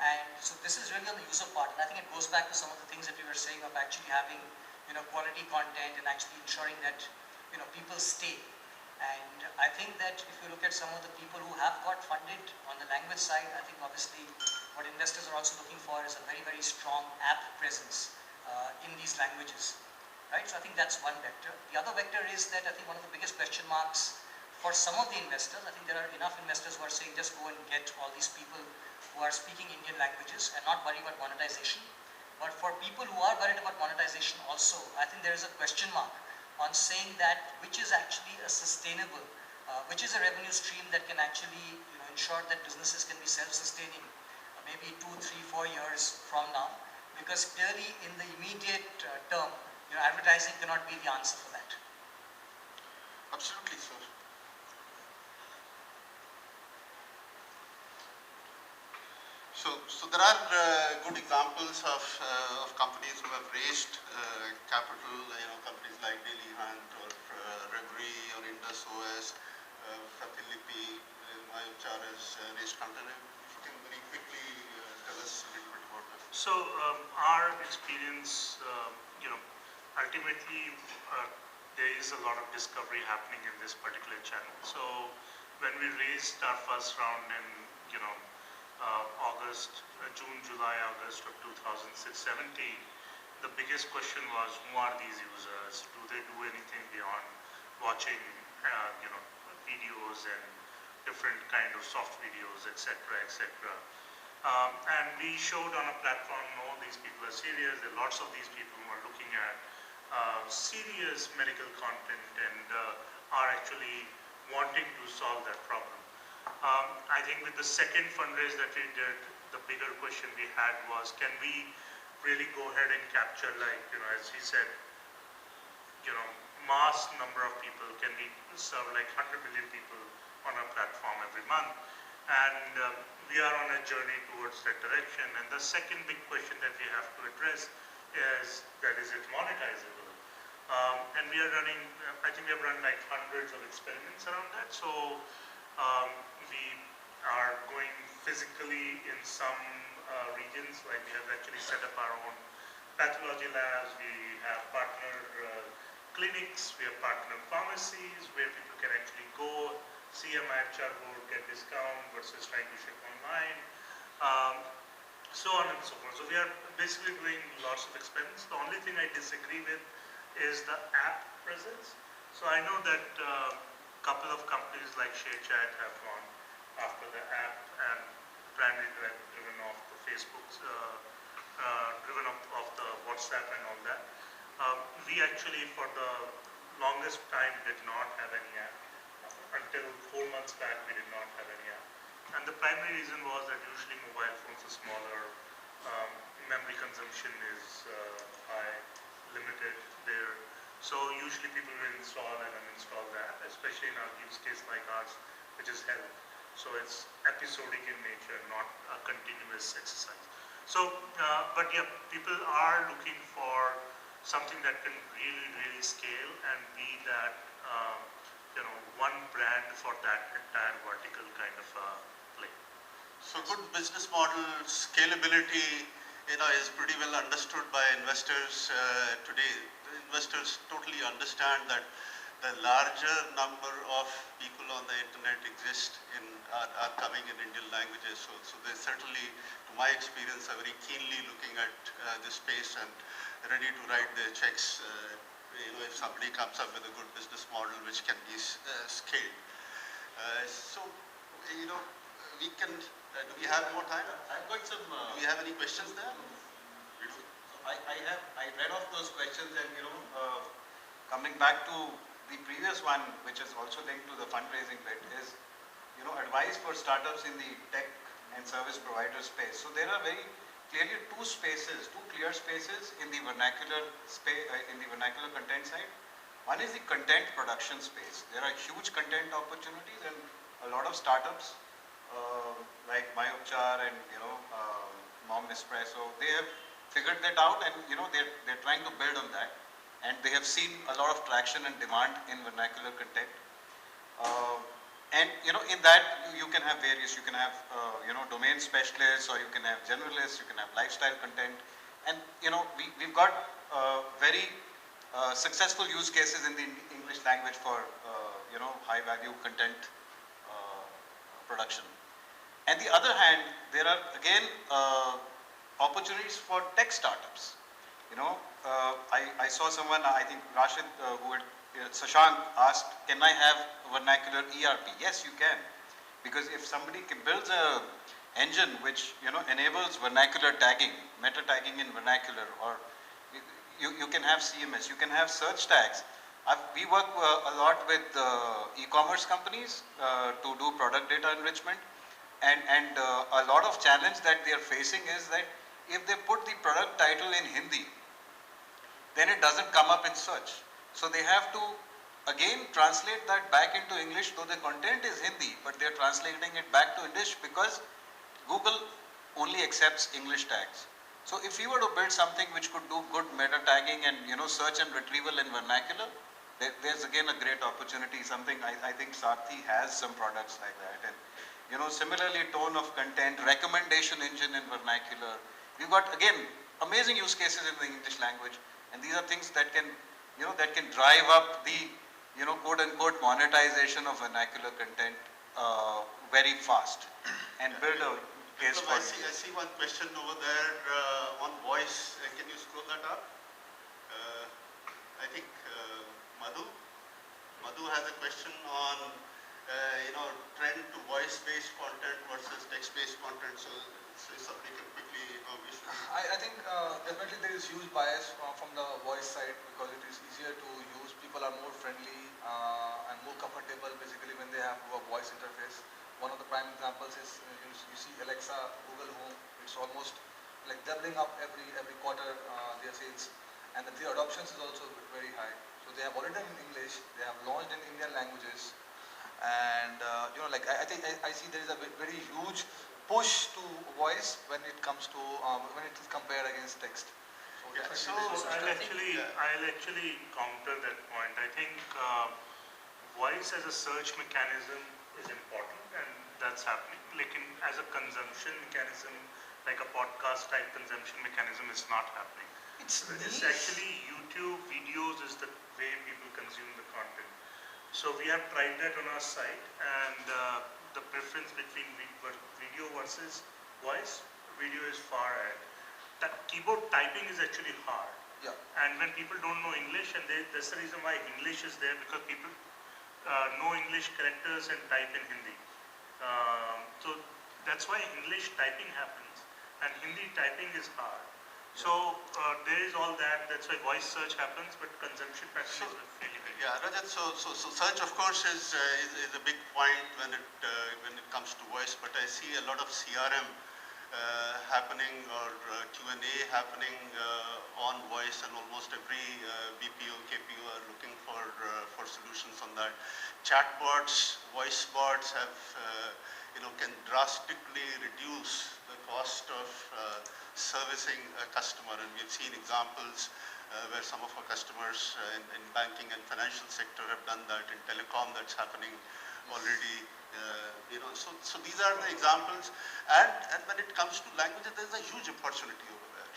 And so this is really on the user part, and I think it goes back to some of the things that we were saying of actually having quality content and actually ensuring that people stay. And I think that if you look at some of the people who have got funded on the language side, I think obviously what investors are also looking for is a very, very strong app presence in these languages, right? So I think that's one vector. The other vector is that I think one of the biggest question marks For some of the investors, I think there are enough investors who are saying just go and get all these people who are speaking Indian languages and not worry about monetization. But for people who are worried about monetization also, I think there is a question mark on saying that which is actually a sustainable, which is a revenue stream that can actually ensure that businesses can be self-sustaining maybe 2, 3, 4 years from now. Because clearly in the immediate term, advertising cannot be the answer for that.
Absolutely, sir. So there are good examples of companies who have raised capital, companies like Daily Hunt or Reverie or Indus OS, Fatilipi, Mayuchar has raised capital. If you can very quickly tell us a little bit about that.
So our experience, ultimately there is a lot of discovery happening in this particular channel. So when we raised our first round in, June, July, August of 2017, the biggest question was, who are these users? Do they do anything beyond watching, videos and different kind of soft videos, etc., etc. And we showed on a platform, no, these people are serious. There are lots of these people who are looking at serious medical content and are actually wanting to solve that problem. I think with the second fundraise that we did, the bigger question we had was, can we really go ahead and capture, like, as he said, mass number of people? Can we serve like 100 million people on our platform every month? And we are on a journey towards that direction. And the second big question that we have to address is that is it monetizable? And we are running, I think we have run like hundreds of experiments around that. So we are going physically in some regions, like we have actually set up our own pathology labs, we have partner clinics, we have partner pharmacies where people can actually go, see a Mayuchar board, get discount versus trying to ship online, so on and so forth. So we are basically doing lots of experiments. The only thing I disagree with is the app presence. So I know that a couple of companies like ShareChat have gone after the app and primarily driven off the Facebook, driven off the WhatsApp and all that. We actually for the longest time did not have any app. Until 4 months back we did not have any app. And the primary reason was that usually mobile phones are smaller, memory consumption is high, limited there. So usually people will install and uninstall the app, especially in our use case like ours, which is health. So it's episodic in nature, not a continuous exercise. So, but yeah, people are looking for something that can really, really scale and be that, one brand for that entire vertical kind of play.
So good business model scalability, is pretty well understood by investors today. The investors totally understand that the larger number of people on the internet exist are coming in Indian languages. So they certainly, to my experience, are very keenly looking at this space and ready to write their checks. If somebody comes up with a good business model which can be scaled. So, we can, do we have more time?
I've got some.
Do we have any questions there?
I read off those questions and, coming back to the previous one, which is also linked to the fundraising bit, is, advice for startups in the tech and service provider space. So there are very clearly two clear spaces in the vernacular content side. One is the content production space. There are huge content opportunities and a lot of startups like Mayuchar and Mom Espresso, they have figured that out and they're trying to build on that, and they have seen a lot of traction and demand in vernacular content. And in that you can have various, you can have domain specialists, or you can have generalists, you can have lifestyle content, and we've got very successful use cases in the English language for high value content production. And the other hand, there are again opportunities for tech startups. I saw someone, I think Rashid, who had Sashank asked, can I have vernacular ERP? Yes, you can. Because if somebody builds a engine which enables vernacular tagging, meta tagging in vernacular, or you can have CMS, you can have search tags. We work a lot with e-commerce companies to do product data enrichment, and a lot of challenge that they are facing is that if they put the product title in Hindi, then it doesn't come up in search. So they have to again translate that back into English, though the content is Hindi, but they are translating it back to English because Google only accepts English tags. So if you were to build something which could do good meta tagging and search and retrieval in vernacular, there's again a great opportunity. Something I think Sarthi has some products like that, and similarly tone of content, recommendation engine in vernacular. We've got again amazing use cases in the English language, and these are things that can that can drive up the quote unquote monetization of vernacular content very fast and build a case for it.
I see one question over there on voice. Can you scroll that up? I think Madhu has a question on trend to voice-based content versus text-based content. So somebody can quickly
I think definitely there is huge bias from the voice side because it is easier to use. People are more friendly and more comfortable basically when they have a voice interface. One of the prime examples is you see Alexa, Google Home. It's almost like doubling up every quarter their sales, and the adoptions is also very high. So they have already done in English. They have launched in Indian languages, and like I think I see there is a very huge push to voice when it comes to when it is compared against text.
So I'll actually counter that point. I think voice as a search mechanism is important, and that's happening. Like as a consumption mechanism, like a podcast type consumption mechanism, is not happening. It's actually YouTube videos is the way people consume the content. So we have tried that on our site, and the preference between video versus voice, video is far ahead. That keyboard typing is actually hard.
Yeah.
And when people don't know English, and that's the reason why English is there, because people know English characters and type in Hindi. So that's why English typing happens, and Hindi typing is hard. So there is all that. That's why voice search happens, but consumption pattern is really very.
Yeah, Rajat. So search, of course, is a big point when it comes to voice. But I see a lot of CRM happening or Q&A happening on voice, and almost every BPO, KPO are looking for solutions on that. Chatbots, voice bots have can drastically reduce the cost of servicing a customer, and we've seen examples where some of our customers in banking and financial sector have done that. In telecom, that's happening already. So these are the examples, and when it comes to languages, there's a huge opportunity over there.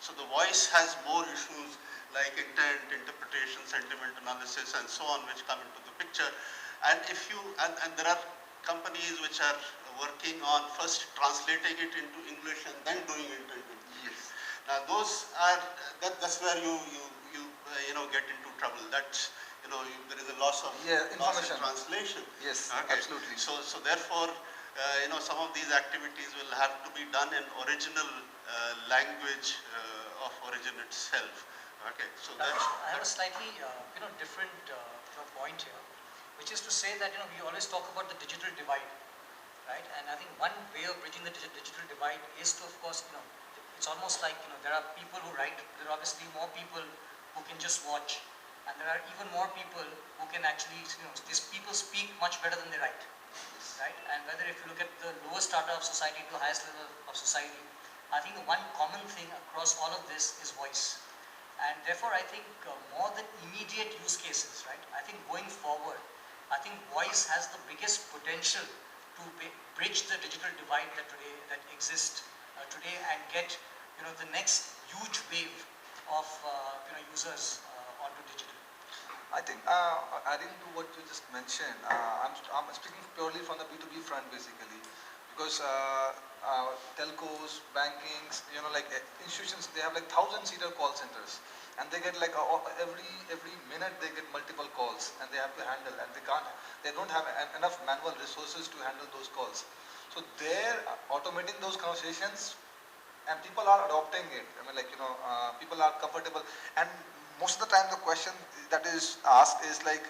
So the voice has more issues like intent, interpretation, sentiment analysis, and so on, which come into the picture. And if you and there are companies which are working on first translating it into English and then doing it into English.
Yes.
Now those are that's where you get into trouble. That's there is a loss of loss in translation.
Yes,
okay.
Absolutely.
So therefore some of these activities will have to be done in original language of origin itself. Okay. So
I have a slightly different point here, which is to say that we always talk about the digital divide, right? And I think one way of bridging the digital divide is to, of course, it's almost like there are people who write. There are obviously more people who can just watch, and there are even more people who can actually these people speak much better than they write, right? And whether if you look at the lowest strata of society to the highest level of society, I think the one common thing across all of this is voice. And therefore, I think more than immediate use cases, right? I think going forward, I think voice has the biggest potential to bridge the digital divide that exists today, and get the next huge wave of users onto digital.
I think adding to what you just mentioned, I'm speaking purely from the B2B front basically, because telcos, bankings, like institutions, they have like 1,000-seater call centers. and they get like every minute they get multiple calls, and they have to handle, and they don't have enough manual resources to handle those calls. So they're automating those conversations, and people are adopting it. I mean, like, people are comfortable, and most of the time the question that is asked is like,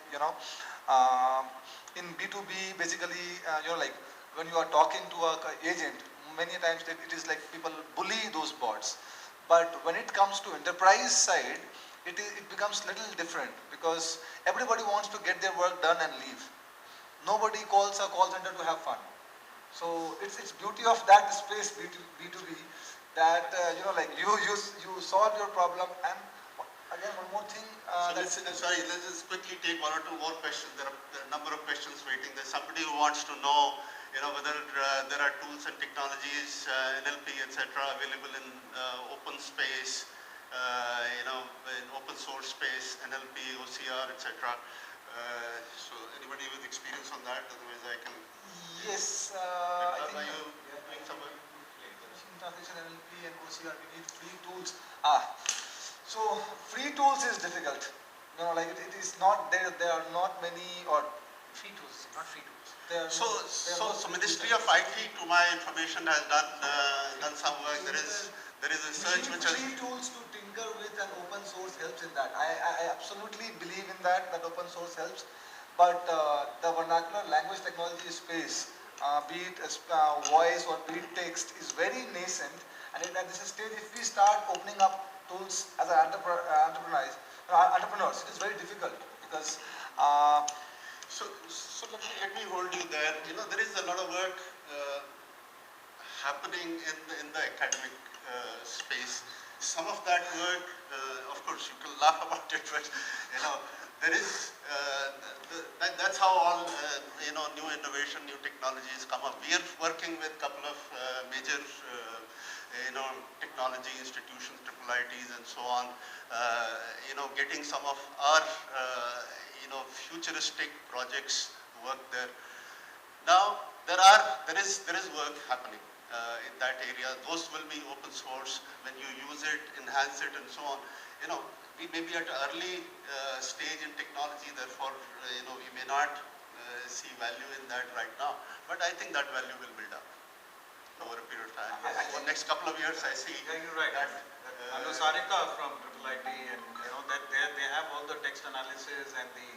in B2B, basically, like when you are talking to a agent, many times it is like people bully those bots. But when it comes to enterprise side, it becomes little different, because everybody wants to get their work done and leave. Nobody calls a call center to have fun. So it's beauty of that space, B2B, that like you solve your problem. And again, one more thing.
Let's just quickly take one or two more questions. There are a number of questions waiting. There's somebody who wants to know, whether there are tools and technologies, NLP, etc., available in open space, in open source space, NLP, OCR, etc. So anybody with experience on that? Otherwise, I can.
Yes.
Are you doing some work?
Machine translation, NLP, and OCR. We need free tools. So free tools is difficult. Like it is not there. There are not many
Free tools, not free tools.
So Ministry of IT, to my information, has done some work. There is a search which has.
Free tools to tinker with, and open source helps in that. I absolutely believe in that open source helps. But the vernacular language technology space, be it voice or be it text, is very nascent. And at this stage, if we start opening up tools as an entrepreneurs, it is very difficult, because
So let me hold you there. There is a lot of work happening in the academic space. Some of that work, of course, you can laugh about it, but there is that's how all new innovation, new technologies come up. We are working with a couple of major technology institutions, IIITs, and so on. Getting some of our futuristic projects to work there. Now there is work happening in that area. Those will be open source. When you use it, enhance it, and so on. We may be at an early stage in technology, therefore we may not see value in that right now. But I think that value will build up over a period of time. For the next couple of years, I see.
Yeah, you're right.
That,
Sarika from IIIT, and that they have all the text analysis, and the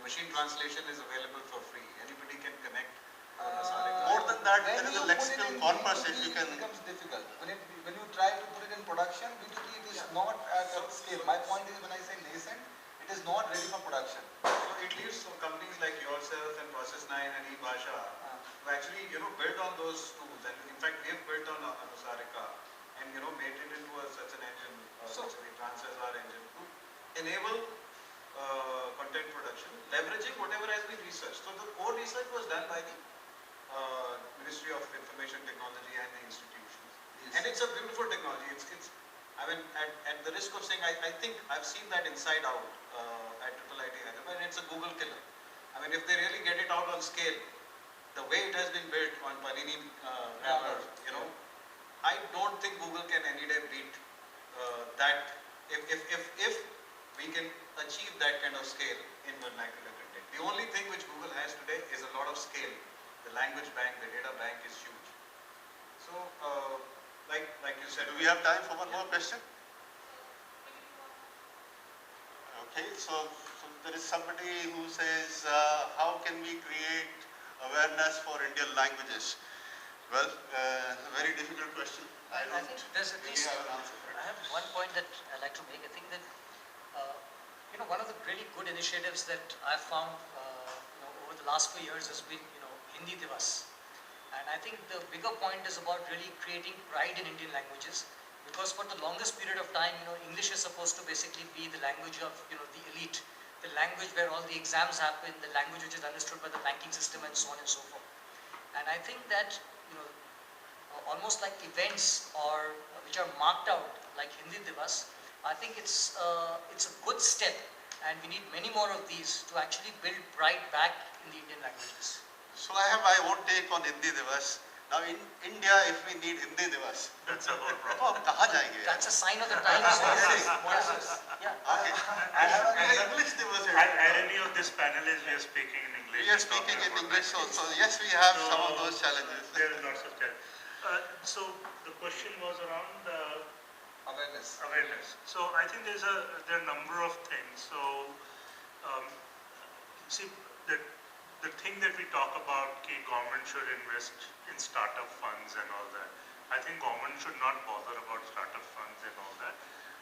machine translation is available for free. Anybody can connect to Sarika.
More than that, there is a lexical corpus if you can.
It becomes difficult. When you try to put it in production, B2B, it is not at scale. My point is, when I say nascent, it is not ready for production.
So it leaves companies like yourself and Process9 and eBhasha who actually built on those tools, and in fact we have built on Sarika and made it into such an engine, such a Trans-SR engine to enable content production, leveraging whatever has been researched. So the core research was done by the Ministry of Information Technology and the institutions. Yes. And it's a beautiful technology. I mean, at the risk of saying, I think I've seen that inside out at IIIT Hyderabad, and it's a Google killer. I mean, if they really get it out on scale, the way it has been built on Panini grammar, I don't think Google can any day beat that. If we can achieve that kind of scale in vernacular content. The only thing which Google has today is a lot of scale. The language bank, the data bank is huge. So, like you said.
Do we have time for one more question? Okay, so there is somebody who says, how can we create awareness for Indian languages? Well, a very difficult question.
I think there's at least,
have an answer for it.
I have one point that I'd like to make. I think that, one of the really good initiatives that I've found, over the last few years has been, Hindi Divas. And I think the bigger point is about really creating pride in Indian languages, because for the longest period of time, English is supposed to basically be the language of, the elite, the language where all the exams happen, the language which is understood by the banking system, and so on and so forth. And I think that, almost like events which are marked out like Hindi Divas, I think it's a good step, and we need many more of these to actually build pride back in the Indian languages.
So I have my own take on Hindi Divas. Now in India, if we need Hindi Divas,
That's a whole
तो
problem.
हम कहाँ जाएंगे?
That's a sign of the times. Yeah.
Okay. English Divas.
At any of these panelists, we are speaking in English.
We are speaking in English also. Yes, we have some of those challenges.
There are lots of challenges. So the question was around
Awareness.
awareness. So I think there are a number of things. So see the thing that we talk about, government should invest in startup funds and all that. I think government should not bother about startup funds and all that.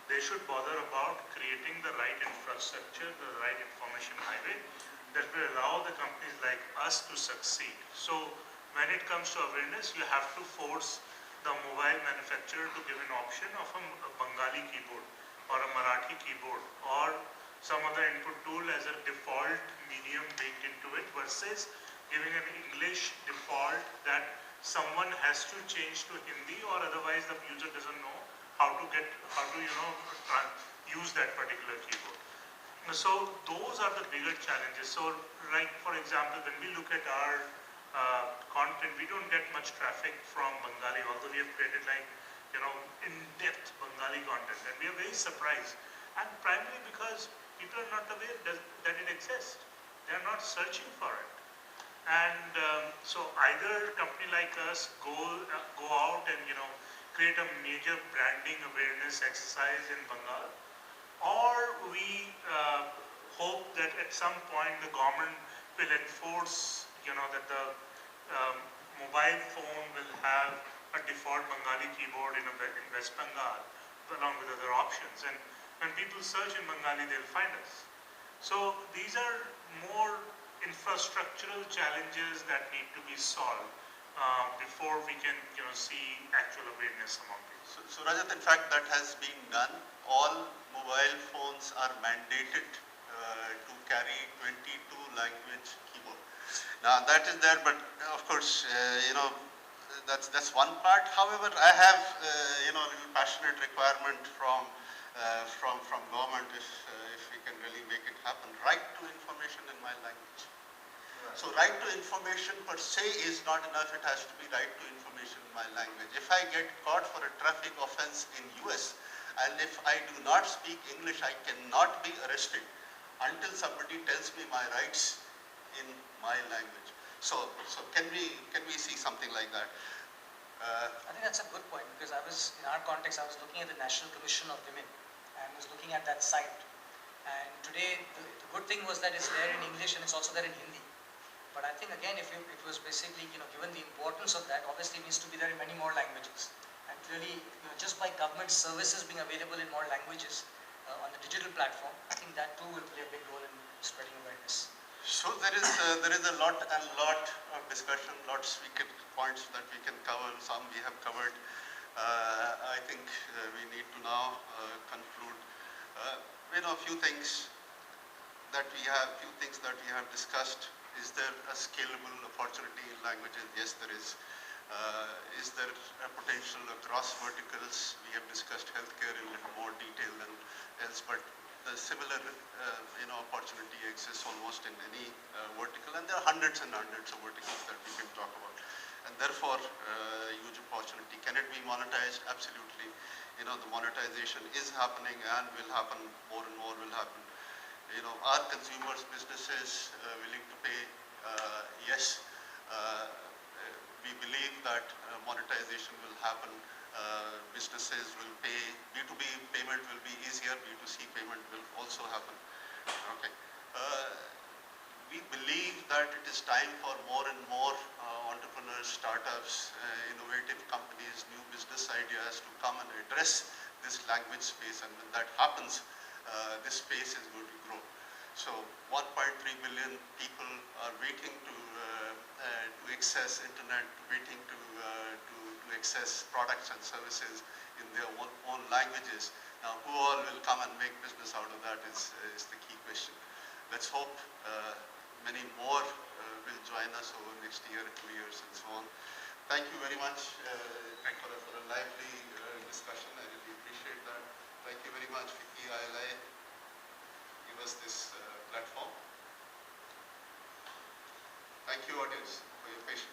They should bother about creating the right infrastructure, the right information highway that will allow the companies like us to succeed. So when it comes to awareness, you have to force the mobile manufacturer to give an option of a Bengali keyboard or a Marathi keyboard or some other input tool as a default medium baked into it versus giving an English default that someone has to change to Hindi or otherwise the user doesn't know how to use that particular keyboard. So those are the bigger challenges. So like for example, when we look at our content, we don't get much traffic from Bengali, although we have created in-depth Bengali content, and we are very surprised. And primarily because people are not aware that it exists. They are not searching for it. And so either a company like us go out and create a major branding awareness exercise in Bengal, or we hope that at some point the government will enforce that the mobile phone will have a default Bengali keyboard in West Bengal along with other options, and when people search in Bengali they'll find us. So these are more infrastructural challenges that need to be solved before we can see actual awareness among people.
So Rajat, in fact, that has been done. All mobile phones are mandated to carry 22 language keyboard. Now that is there, but of course, that's one part. However, I have a little passionate requirement from government if we can really make it happen. Right to information in my language. So right to information per se is not enough. It has to be right to information in my language. If I get caught for a traffic offense in US and if I do not speak English, I cannot be arrested until somebody tells me my rights in my language. So can we see something like that?
I think that's a good point, because in our context, I was looking at the National Commission of Women and was looking at that site. And today, the good thing was that it's there in English and it's also there in Hindi. But I think again, if it was basically, given the importance of that, obviously it needs to be there in many more languages. And clearly, just by government services being available in more languages on the digital platform, I think that too will play a big role in spreading awareness.
So there is a lot of discussion, lots points that we can cover. Some we have covered. I think we need to now conclude. A few things that we have discussed. Is there a scalable opportunity in languages? Yes, there is. Is there a potential across verticals? We have discussed healthcare in a little more detail than else, but the similar opportunity exists almost in any vertical, and there are hundreds and hundreds of verticals that we can talk about, and therefore huge opportunity. Can it be monetized? Absolutely. The monetization is happening and will happen. More and more will happen. Are consumers, businesses willing to pay? Yes. We believe that monetization will happen. Businesses will pay. B2B payment will be easier. B2C payment will also happen. Okay. We believe that it is time for more and more entrepreneurs, startups, innovative companies, new business ideas to come and address this language space, and when that happens, this space is going to grow. So 1.3 billion people are waiting to access internet, waiting to access products and services in their own languages. Now, who all will come and make business out of that is the key question. Let's hope many more will join us over the next year, 2 years, and so on. Thank you very much for a lively discussion. I really appreciate that. Thank you very much, FICCI-ILIA. Give us this platform. Thank you, audience, for your patience.